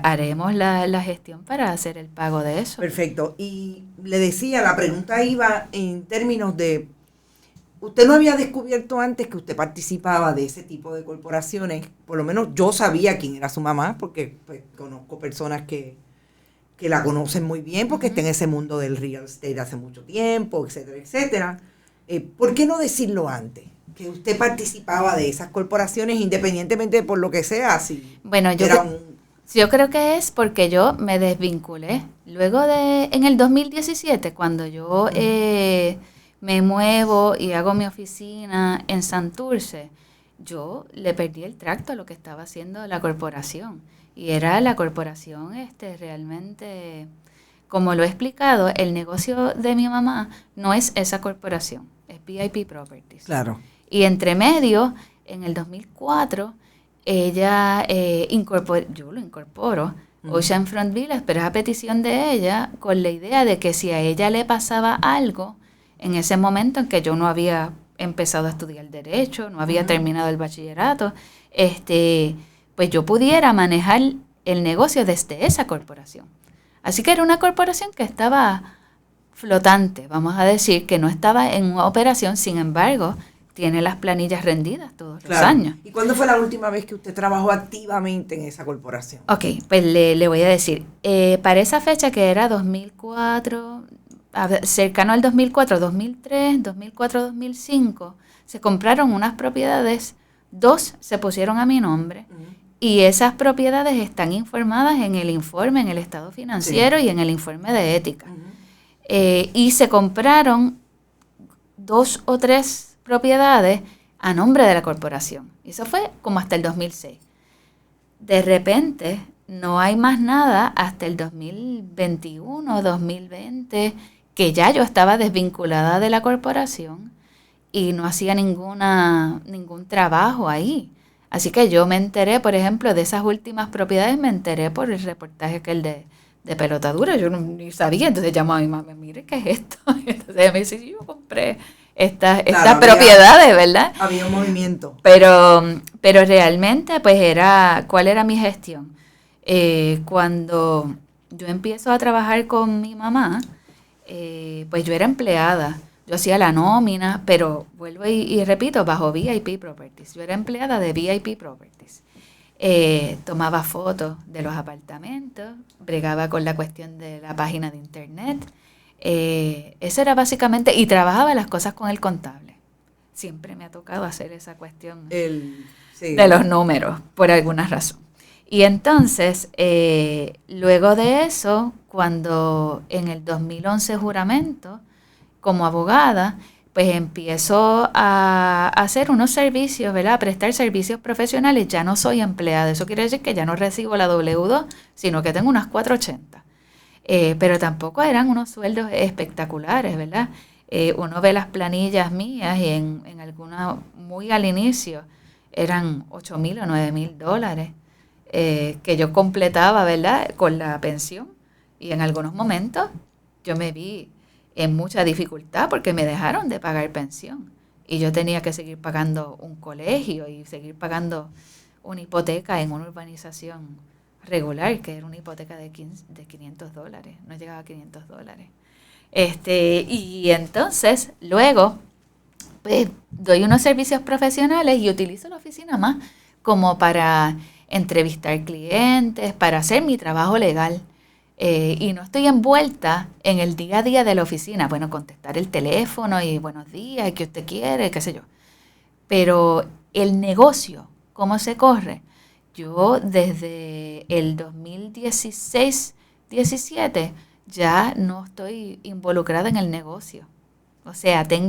haremos la gestión para hacer el pago de eso. Perfecto. Y le decía, la pregunta iba en términos de ¿Usted no había descubierto antes que usted participaba de ese tipo de corporaciones? Por lo menos yo sabía quién era su mamá, porque pues, conozco personas que la conocen muy bien, porque está en ese mundo del real estate hace mucho tiempo, etcétera, etcétera. ¿Por qué no decirlo antes? Que usted participaba de esas corporaciones independientemente de por lo que sea. Si bueno, yo creo que es porque yo me desvinculé. Luego en el 2017, cuando yo me muevo y hago mi oficina en Santurce, yo le perdí el tracto a lo que estaba haciendo la corporación. Y era la corporación realmente, como lo he explicado, el negocio de mi mamá no es esa corporación, es VIP Properties. Claro. Y entre medio, en el 2004, ella yo lo incorporo, Oceanfront Villas, pero es a petición de ella, con la idea de que si a ella le pasaba algo, en ese momento en que yo no había empezado a estudiar Derecho, no había terminado el bachillerato, pues yo pudiera manejar el negocio desde esa corporación. Así que era una corporación que estaba flotante, vamos a decir, que no estaba en una operación, sin embargo, tiene las planillas rendidas todos los años. ¿Y cuándo fue la última vez que usted trabajó activamente en esa corporación? Ok, pues le voy a decir, para esa fecha que era 2004, cercano al 2004, 2003, 2004, 2005, se compraron unas propiedades, 2 se pusieron a mi nombre, y esas propiedades están informadas en el informe, en el estado financiero y en el informe de ética. Y se compraron 2 o 3 propiedades a nombre de la corporación. Y eso fue como hasta el 2006. De repente, no hay más nada hasta el 2021, 2020, que ya yo estaba desvinculada de la corporación y no hacía ningún trabajo ahí. Así que yo me enteré, por ejemplo, de esas últimas propiedades, me enteré por el reportaje de Pelotadura. Yo ni sabía, entonces llamó a mi mamá, mire, ¿qué es esto? Entonces ella me dice, yo compré estas propiedades, ¿verdad? Había un movimiento. Pero realmente, pues ¿cuál era mi gestión? Cuando yo empiezo a trabajar con mi mamá, pues yo era empleada. Yo hacía la nómina, pero vuelvo y repito, bajo VIP Properties. Yo era empleada de VIP Properties. Tomaba fotos de los apartamentos, bregaba con la cuestión de la página de internet. Eso era básicamente, y trabajaba las cosas con el contable. Siempre me ha tocado hacer esa cuestión de los números, por alguna razón. Y entonces, luego de eso, cuando en el 2011 juramento, como abogada, pues empiezo a hacer unos servicios, ¿verdad? A prestar servicios profesionales. Ya no soy empleada. Eso quiere decir que ya no recibo la W2, sino que tengo unas 480. Pero tampoco eran unos sueldos espectaculares, ¿verdad? Uno ve las planillas mías y en algunas, muy al inicio, eran $8,000 o $9,000 que yo completaba, ¿verdad? Con la pensión. Y en algunos momentos yo me vi en mucha dificultad porque me dejaron de pagar pensión. Y yo tenía que seguir pagando un colegio y seguir pagando una hipoteca en una urbanización regular, que era una hipoteca de $500, no llegaba a $500. Y entonces, luego, pues, doy unos servicios profesionales y utilizo la oficina más como para entrevistar clientes, para hacer mi trabajo legal. Y no estoy envuelta en el día a día de la oficina. Bueno, contestar el teléfono y buenos días, ¿qué usted quiere? Qué sé yo. Pero el negocio, ¿cómo se corre? Yo desde el 2016-17 ya no estoy involucrada en el negocio. O sea, doy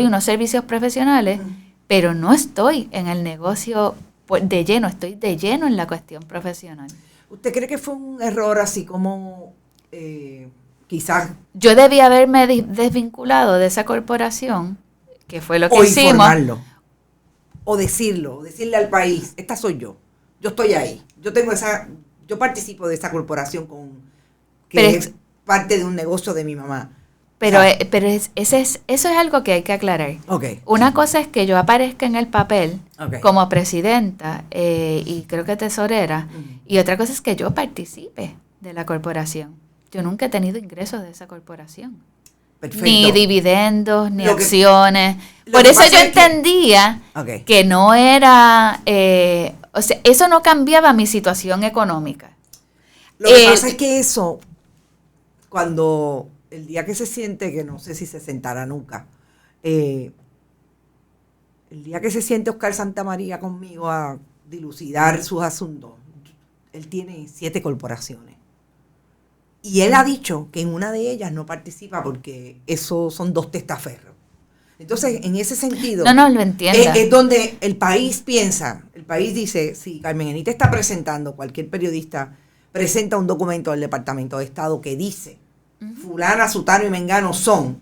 unos servicios profesionales, pero no estoy en el negocio de lleno, estoy de lleno en la cuestión profesional. ¿Usted cree que fue un error así como quizás? Yo debí haberme desvinculado de esa corporación, que fue lo que hicimos. O informarlo, o decirle al país, esta soy yo estoy ahí, yo participo de esa corporación que es parte de un negocio de mi mamá. Pero eso es algo que hay que aclarar. Okay. Una cosa es que yo aparezca en el papel como presidenta y creo que tesorera, y otra cosa es que yo participe de la corporación. Yo nunca he tenido ingresos de esa corporación. Perfecto. Ni dividendos, ni Lo que- acciones. lo Por que eso pasa yo es que- entendía Ok. que no era, o sea, eso no cambiaba mi situación económica. Lo que pasa es que eso, cuando el día que se siente, que no sé si se sentará nunca, el día que se siente Oscar Santamaría conmigo a dilucidar sus asuntos, él tiene 7 corporaciones. Y él ha dicho que en una de ellas no participa porque eso son 2 testaferros. Entonces, en ese sentido, No, lo entiendo. es donde el país piensa, el país dice, si Carmen Enita está presentando, cualquier periodista presenta un documento del Departamento de Estado que dice, fulana, sutano y mengano son,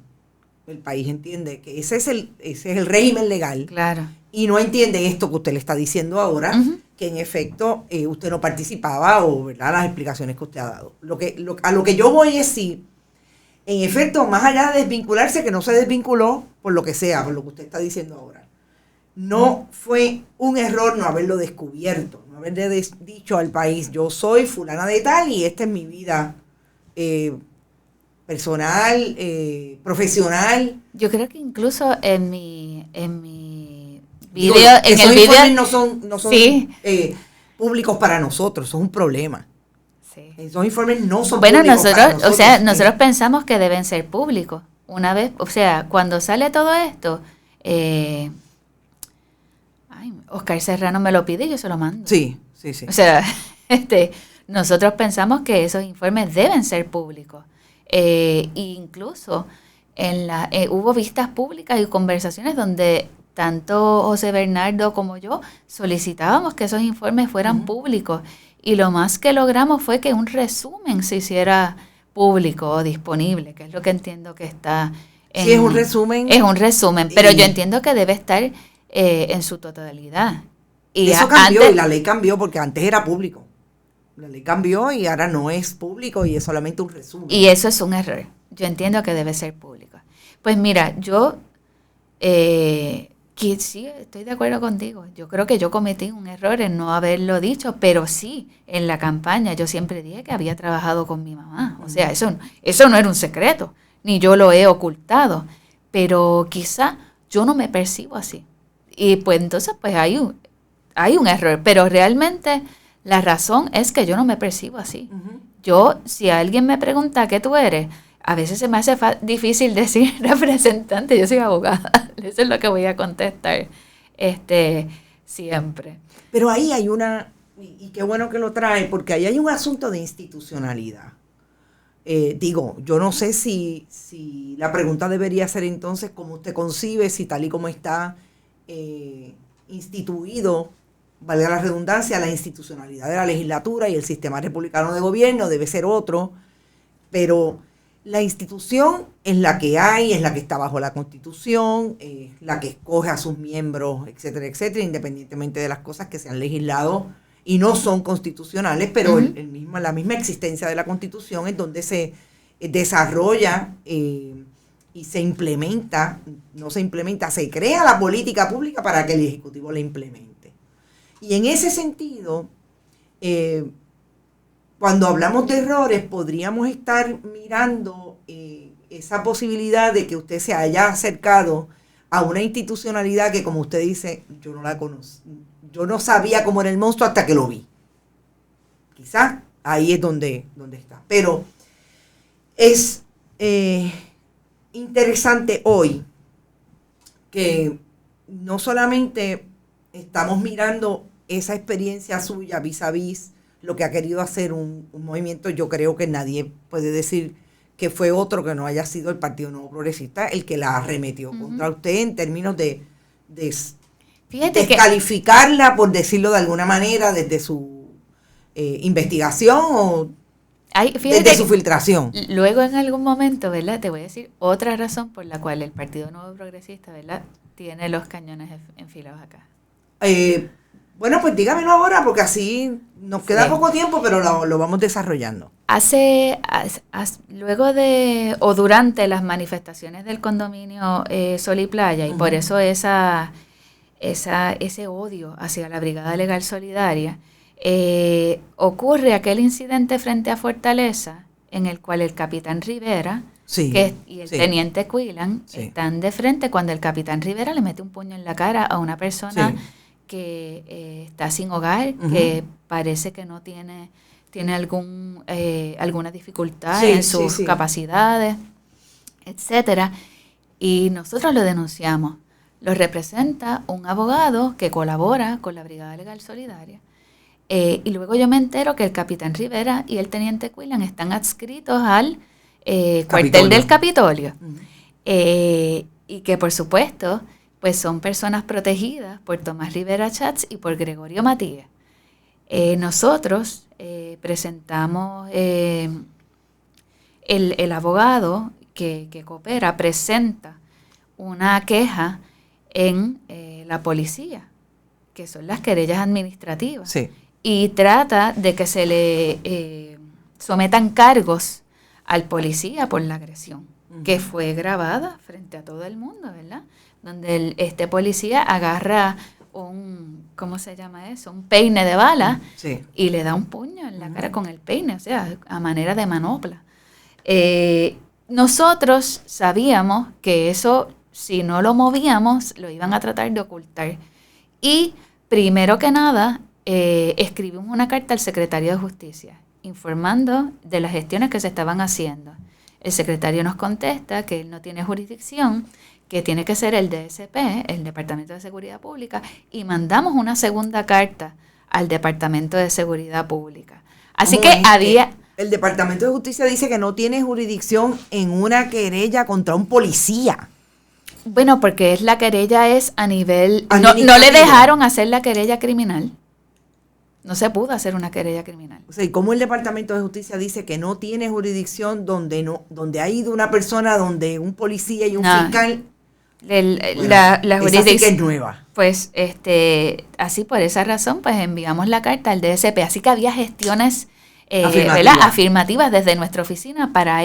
el país entiende que ese es el régimen legal. Claro. Y no entiende esto que usted le está diciendo ahora, que en efecto usted no participaba o, ¿verdad?, las explicaciones que usted ha dado. A lo que yo voy es si, en efecto, más allá de desvincularse, que no se desvinculó por lo que sea, por lo que usted está diciendo ahora, no fue un error no haberlo descubierto, no haberle dicho al país, yo soy fulana de tal y esta es mi vida personal, profesional. Yo creo que incluso en mi Digo, video, en esos el video, informes no son sí. Públicos para nosotros, eso es un problema. Sí. Esos informes no son Bueno, públicos para nosotros. o sea, nosotros pensamos que deben ser públicos. Una vez, o sea, cuando sale todo esto, Oscar Serrano me lo pide y yo se lo mando. Sí. O sea, nosotros pensamos que esos informes deben ser públicos. Incluso hubo vistas públicas y conversaciones donde tanto José Bernardo como yo solicitábamos que esos informes fueran públicos. Y lo más que logramos fue que un resumen se hiciera público o disponible, que es lo que entiendo que está sí, es un resumen. Es un resumen, pero yo entiendo que debe estar en su totalidad. Y eso cambió, y la ley cambió porque antes era público. La ley cambió y ahora no es público y es solamente un resumen. Y eso es un error. Yo entiendo que debe ser público. Pues mira, yo sí, estoy de acuerdo contigo. Yo creo que yo cometí un error en no haberlo dicho, pero sí, en la campaña yo siempre dije que había trabajado con mi mamá. O sea, eso no era un secreto, ni yo lo he ocultado. Pero quizá yo no me percibo así. Y pues entonces pues hay un error, pero realmente la razón es que yo no me percibo así. Yo, si alguien me pregunta ¿qué tú eres?, a veces se me hace difícil decir representante, yo soy abogada. Eso es lo que voy a contestar siempre. Pero ahí hay y qué bueno que lo trae, porque ahí hay un asunto de institucionalidad. Yo no sé si la pregunta debería ser entonces cómo usted concibe, si tal y como está instituido, valga la redundancia, la institucionalidad de la legislatura y el sistema republicano de gobierno debe ser otro, pero la institución es la que hay, es la que está bajo la Constitución, la que escoge a sus miembros, etcétera, etcétera, independientemente de las cosas que se han legislado y no son constitucionales, pero la misma existencia de la Constitución es donde se desarrolla y se implementa, se crea la política pública para que el Ejecutivo la implemente. Y en ese sentido, cuando hablamos de errores, podríamos estar mirando esa posibilidad de que usted se haya acercado a una institucionalidad que, como usted dice, yo no la conozco. Yo no sabía cómo era el monstruo hasta que lo vi. Quizás ahí es donde está. Pero es interesante hoy que no solamente estamos mirando esa experiencia suya vis a vis lo que ha querido hacer un movimiento, yo creo que nadie puede decir que fue otro que no haya sido el Partido Nuevo Progresista el que la arremetió contra usted en términos de descalificarla, por decirlo de alguna manera, desde su investigación o desde su filtración. Luego en algún momento, ¿verdad? Te voy a decir otra razón por la cual el Partido Nuevo Progresista, ¿verdad?, tiene los cañones enfilados acá. Bueno, pues dígamelo ahora, porque así nos queda poco tiempo, pero lo vamos desarrollando. Luego de o durante las manifestaciones del condominio Sol y Playa, y por eso ese odio hacia la Brigada Legal Solidaria, ocurre aquel incidente frente a Fortaleza, en el cual el capitán Rivera y el teniente Quillan están de frente cuando el capitán Rivera le mete un puño en la cara a una persona que está sin hogar, que parece que no tiene alguna dificultad en sus capacidades, etcétera. Y nosotros lo denunciamos. Lo representa un abogado que colabora con la Brigada Legal Solidaria. Y luego yo me entero que el capitán Rivera y el teniente Quillan están adscritos al cuartel del Capitolio. Y que por supuesto pues son personas protegidas por Tomás Rivera Schatz y por Gregorio Matías. Nosotros presentamos, el abogado que coopera presenta una queja en la policía, que son las querellas administrativas. Sí. Y trata de que se le sometan cargos al policía por la agresión, que fue grabada frente a todo el mundo, ¿verdad? Donde este policía agarra ¿cómo se llama eso? Un peine de bala y le da un puño en la cara con el peine, o sea, a manera de manopla. Nosotros sabíamos que eso, si no lo movíamos, lo iban a tratar de ocultar. Y primero que nada, escribimos una carta al secretario de Justicia informando de las gestiones que se estaban haciendo. El secretario nos contesta que él no tiene jurisdicción, que tiene que ser el DSP, el Departamento de Seguridad Pública, y mandamos una segunda carta al Departamento de Seguridad Pública. Así que había... El Departamento de Justicia dice que no tiene jurisdicción en una querella contra un policía. Bueno, porque la querella es a nivel... No le dejaron hacer la querella criminal. No se pudo hacer una querella criminal. O sea, ¿y cómo el Departamento de Justicia dice que no tiene jurisdicción donde ha ido una persona, donde un policía y un fiscal... La jurisdicción sí que es nueva. Pues así por esa razón pues enviamos la carta al DSP. Así que había gestiones afirmativas desde nuestra oficina para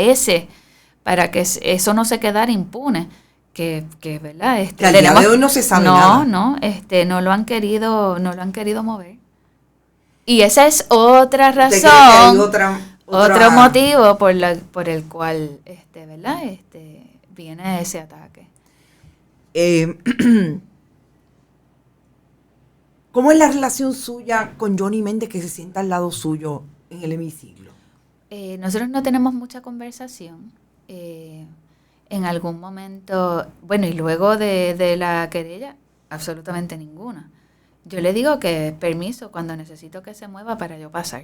que eso no se quedara impune. Que ¿verdad? Que al día de hoy no se sabe nada. No lo han querido mover. Y esa es otra razón, otro motivo por el cual ¿verdad? Viene ese ataque. ¿Cómo es la relación suya con Johnny Méndez, que se sienta al lado suyo en el hemiciclo? Nosotros no tenemos mucha conversación. En algún momento, bueno, y luego de la querella, absolutamente ninguna. Yo le digo que permiso cuando necesito que se mueva para yo pasar.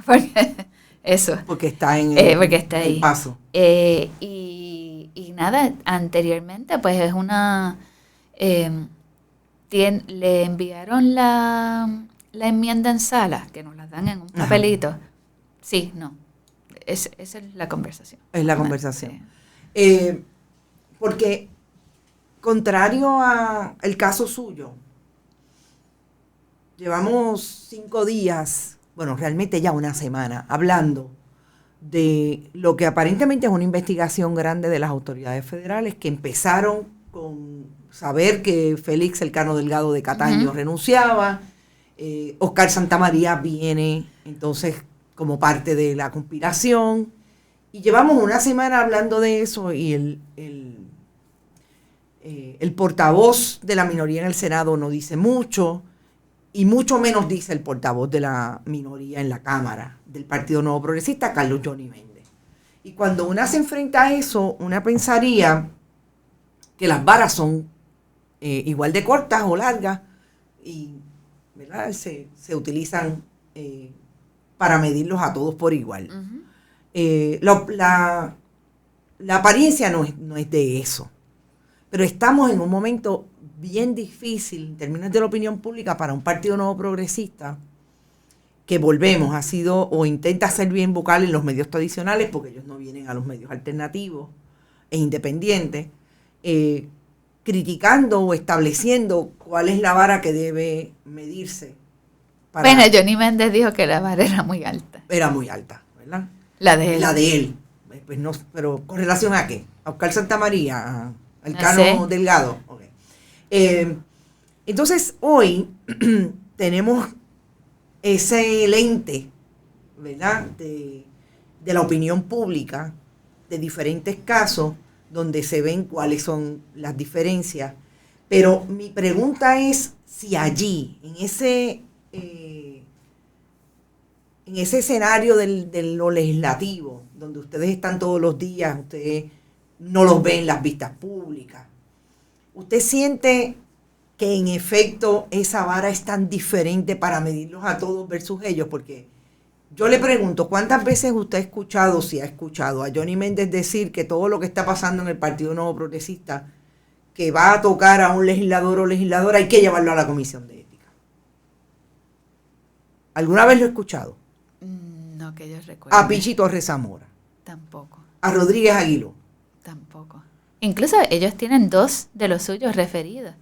Porque está en el paso. Y nada, anteriormente pues es una... le enviaron la enmienda en sala, que nos la dan en un papelito. Ajá. Sí, no. Esa es la conversación. Es la conversación. Sí. Porque, contrario al caso suyo, llevamos 5 días, bueno, realmente ya una semana, hablando de lo que aparentemente es una investigación grande de las autoridades federales que empezaron con saber que Félix Elcano Delgado de Cataño renunciaba, Oscar Santamaría viene entonces como parte de la conspiración, y llevamos una semana hablando de eso, y el portavoz de la minoría en el Senado no dice mucho, y mucho menos dice el portavoz de la minoría en la Cámara del Partido Nuevo Progresista, Carlos Johnny Méndez. Y cuando una se enfrenta a eso, una pensaría que las varas son igual de cortas o largas, y ¿verdad? Se utilizan para medirlos a todos por igual. La apariencia no es de eso, pero estamos en un momento bien difícil en términos de la opinión pública para un partido nuevo progresista que volvemos, ha sido o intenta ser bien vocal en los medios tradicionales, porque ellos no vienen a los medios alternativos e independientes, criticando o estableciendo cuál es la vara que debe medirse. Bueno, Johnny Méndez dijo que la vara era muy alta. Era muy alta, ¿verdad? La de él. La de él. Pues no, pero ¿con relación a qué? ¿A Oscar Santamaría? ¿A Elcano Delgado? Okay. Entonces, hoy tenemos ese lente, ¿verdad?, de la opinión pública de diferentes casos donde se ven cuáles son las diferencias. Pero mi pregunta es si allí, en ese escenario de lo legislativo, donde ustedes están todos los días, ustedes no los ven en las vistas públicas, ¿usted siente que en efecto esa vara es tan diferente para medirlos a todos versus ellos? Porque yo le pregunto, ¿cuántas veces usted ha escuchado, si ha escuchado a Johnny Méndez decir que todo lo que está pasando en el Partido Nuevo Progresista, que va a tocar a un legislador o legisladora, hay que llevarlo a la Comisión de Ética? ¿Alguna vez lo he escuchado? No que yo recuerde. A Pichi Torres Zamora. Tampoco. A Rodríguez Aguiló. Tampoco. Incluso ellos tienen 2 de los suyos referidos.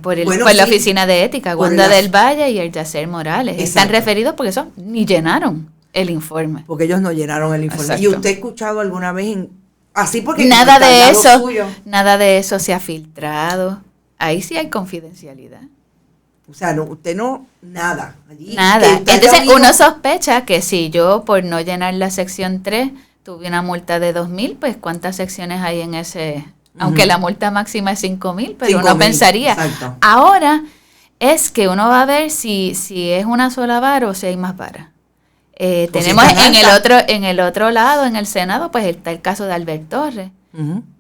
Por la oficina de ética, Wanda del Valle y el Yacer Morales. Exacto. Están referidos porque ni llenaron el informe. Porque ellos no llenaron el informe. Exacto. ¿Y usted ha escuchado alguna vez así? Porque nada de eso se ha filtrado. Ahí sí hay confidencialidad. O sea, usted no, nada. Allí, nada. Entonces uno sospecha que si yo por no llenar la sección 3 tuve una multa de 2,000, pues ¿cuántas secciones hay en ese? Aunque la multa máxima es 5,000, pero uno pensaría. Exacto. Ahora es que uno va a ver si es una sola vara o si hay más varas. Tenemos en el otro lado, en el Senado, pues está el caso de Albert Torres,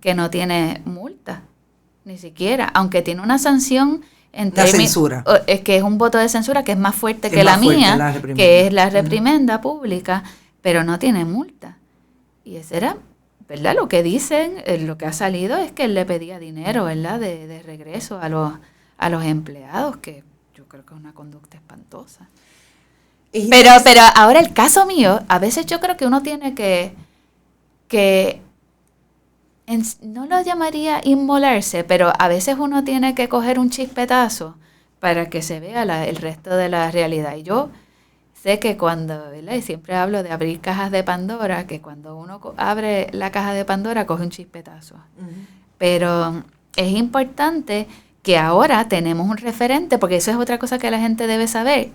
que no tiene multa, ni siquiera, aunque tiene una sanción censura. Es que es un voto de censura que es más fuerte que la mía, que es la reprimenda pública, pero no tiene multa. Y ese era, ¿verdad? Lo que dicen, lo que ha salido es que él le pedía dinero, ¿verdad? De regreso a los empleados, que yo creo que es una conducta espantosa. Pero ahora el caso mío, a veces yo creo que uno tiene que no lo llamaría inmolarse, pero a veces uno tiene que coger un chispetazo para que se vea el resto de la realidad. Y yo sé que cuando, ¿verdad? Y siempre hablo de abrir cajas de Pandora, que cuando uno abre la caja de Pandora coge un chispetazo. Pero es importante que ahora tenemos un referente, porque eso es otra cosa que la gente debe saber.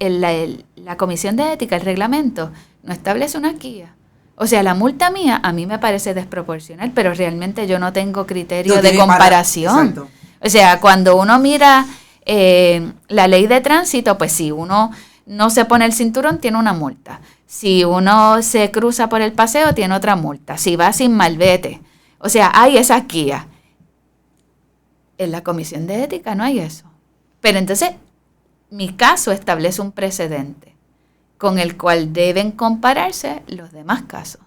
La Comisión de Ética, el reglamento, no establece una guía. O sea, la multa mía a mí me parece desproporcional, pero realmente yo no tengo criterio de comparación. O sea, cuando uno mira la ley de tránsito, pues si uno no se pone el cinturón, tiene una multa. Si uno se cruza por el paseo, tiene otra multa. Si va sin malvete. O sea, hay esas guías. En la Comisión de Ética no hay eso. Pero entonces, mi caso establece un precedente con el cual deben compararse los demás casos.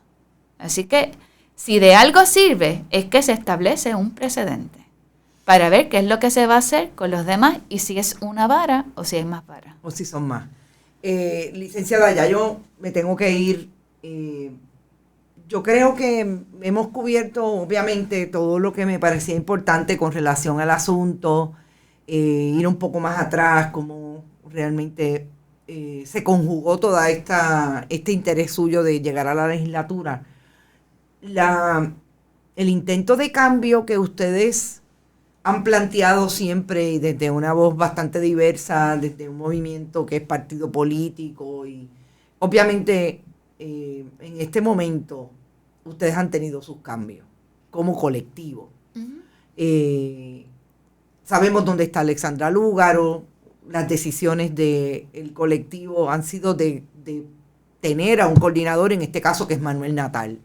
Así que, si de algo sirve, es que se establece un precedente para ver qué es lo que se va a hacer con los demás y si es una vara o si hay más varas. O si son más. Licenciada, ya yo me tengo que ir. Yo creo que hemos cubierto, obviamente, todo lo que me parecía importante con relación al asunto, ir un poco más atrás, cómo realmente se conjugó toda este interés suyo de llegar a la legislatura. El intento de cambio que ustedes han planteado siempre y desde una voz bastante diversa, desde un movimiento que es partido político y obviamente en este momento ustedes han tenido sus cambios como colectivo. Sabemos dónde está Alexandra Lúgaro, las decisiones del colectivo han sido de tener a un coordinador, en este caso que es Manuel Natal.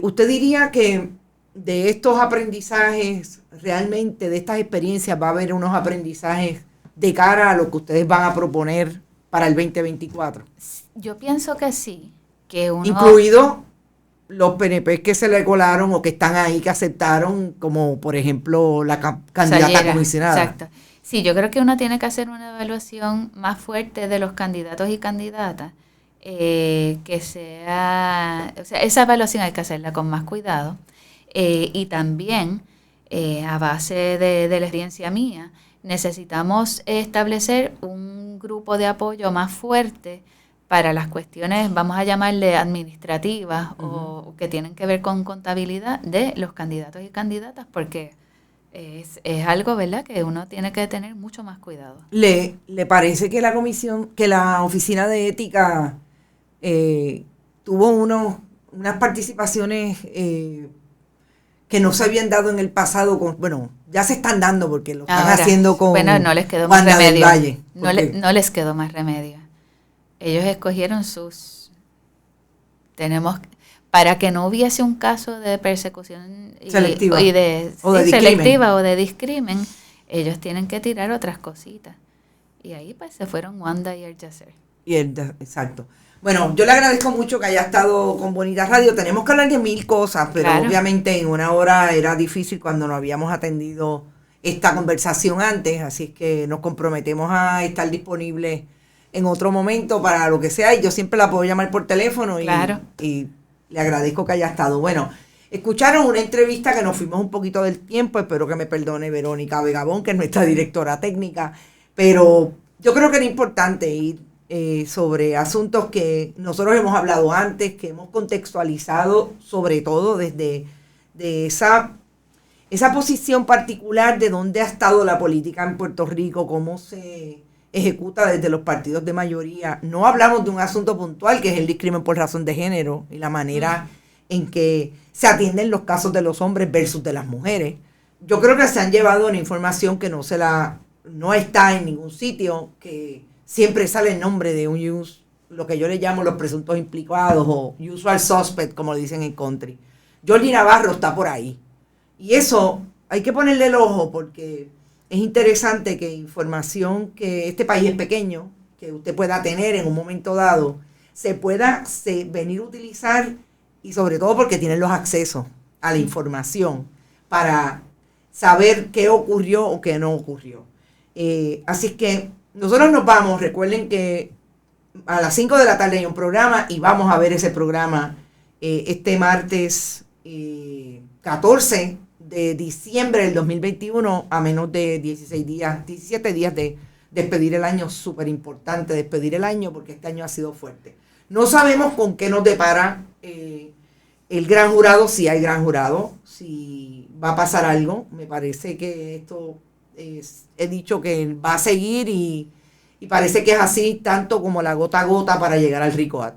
¿Usted diría que de estos aprendizajes, realmente de estas experiencias va a haber unos aprendizajes de cara a lo que ustedes van a proponer para el 2024? Yo pienso que sí. Incluido los PNP que se le colaron o que están ahí, que aceptaron, como por ejemplo la candidata comisionada. Exacto. Sí, yo creo que uno tiene que hacer una evaluación más fuerte de los candidatos y candidatas, que sea, o sea, esa evaluación hay que hacerla con más cuidado, y también a base de la experiencia mía, necesitamos establecer un grupo de apoyo más fuerte para las cuestiones, vamos a llamarle administrativas, o que tienen que ver con contabilidad de los candidatos y candidatas, porque es algo, ¿verdad?, que uno tiene que tener mucho más cuidado. ¿Le parece que la oficina de ética tuvo unas participaciones que no se habían dado en el pasado, bueno, ya se están dando porque lo están haciendo con bueno, no les quedó más Wanda del remedio. Valle. No les quedó más remedio. Ellos escogieron para que no hubiese un caso de persecución selectiva selectiva o de discrimen, ellos tienen que tirar otras cositas. Y ahí pues se fueron Wanda y el Yacer. Exacto. Bueno, yo le agradezco mucho que haya estado con Bonita Radio. Tenemos que hablar de 1000 cosas, pero claro, obviamente en una hora era difícil cuando no habíamos atendido esta conversación antes, así es que nos comprometemos a estar disponibles en otro momento para lo que sea, y yo siempre la puedo llamar por teléfono claro, y le agradezco que haya estado. Bueno, escucharon una entrevista que nos fuimos un poquito del tiempo, espero que me perdone Verónica Vegabón, que es nuestra directora técnica, pero yo creo que era importante ir sobre asuntos que nosotros hemos hablado antes, que hemos contextualizado sobre todo desde esa posición particular de dónde ha estado la política en Puerto Rico, cómo se ejecuta desde los partidos de mayoría. No hablamos de un asunto puntual que es el discrimen por razón de género y la manera en que se atienden los casos de los hombres versus de las mujeres. Yo creo que se han llevado una información que no está en ningún sitio, que siempre sale el nombre de lo que yo le llamo los presuntos implicados o usual suspect, como le dicen en country. Jordi Navarro está por ahí. Y eso hay que ponerle el ojo porque es interesante que información que este país es pequeño, que usted pueda tener en un momento dado, se pueda venir a utilizar, y sobre todo porque tienen los accesos a la información para saber qué ocurrió o qué no ocurrió. Así es que nosotros nos vamos. Recuerden que a las 5 de la tarde hay un programa y vamos a ver ese programa este martes 14 de diciembre del 2021, a menos de 17 días de despedir el año. Súper importante despedir el año porque este año ha sido fuerte. No sabemos con qué nos depara el gran jurado, si hay gran jurado, si va a pasar algo. Me parece que esto he dicho que va a seguir y parece que es así, tanto como la gota a gota para llegar al RICOAT.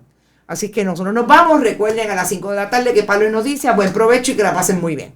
Así que nosotros nos vamos. Recuerden a las 5 de la tarde que Pablo y Noticias. Buen provecho y que la pasen muy bien.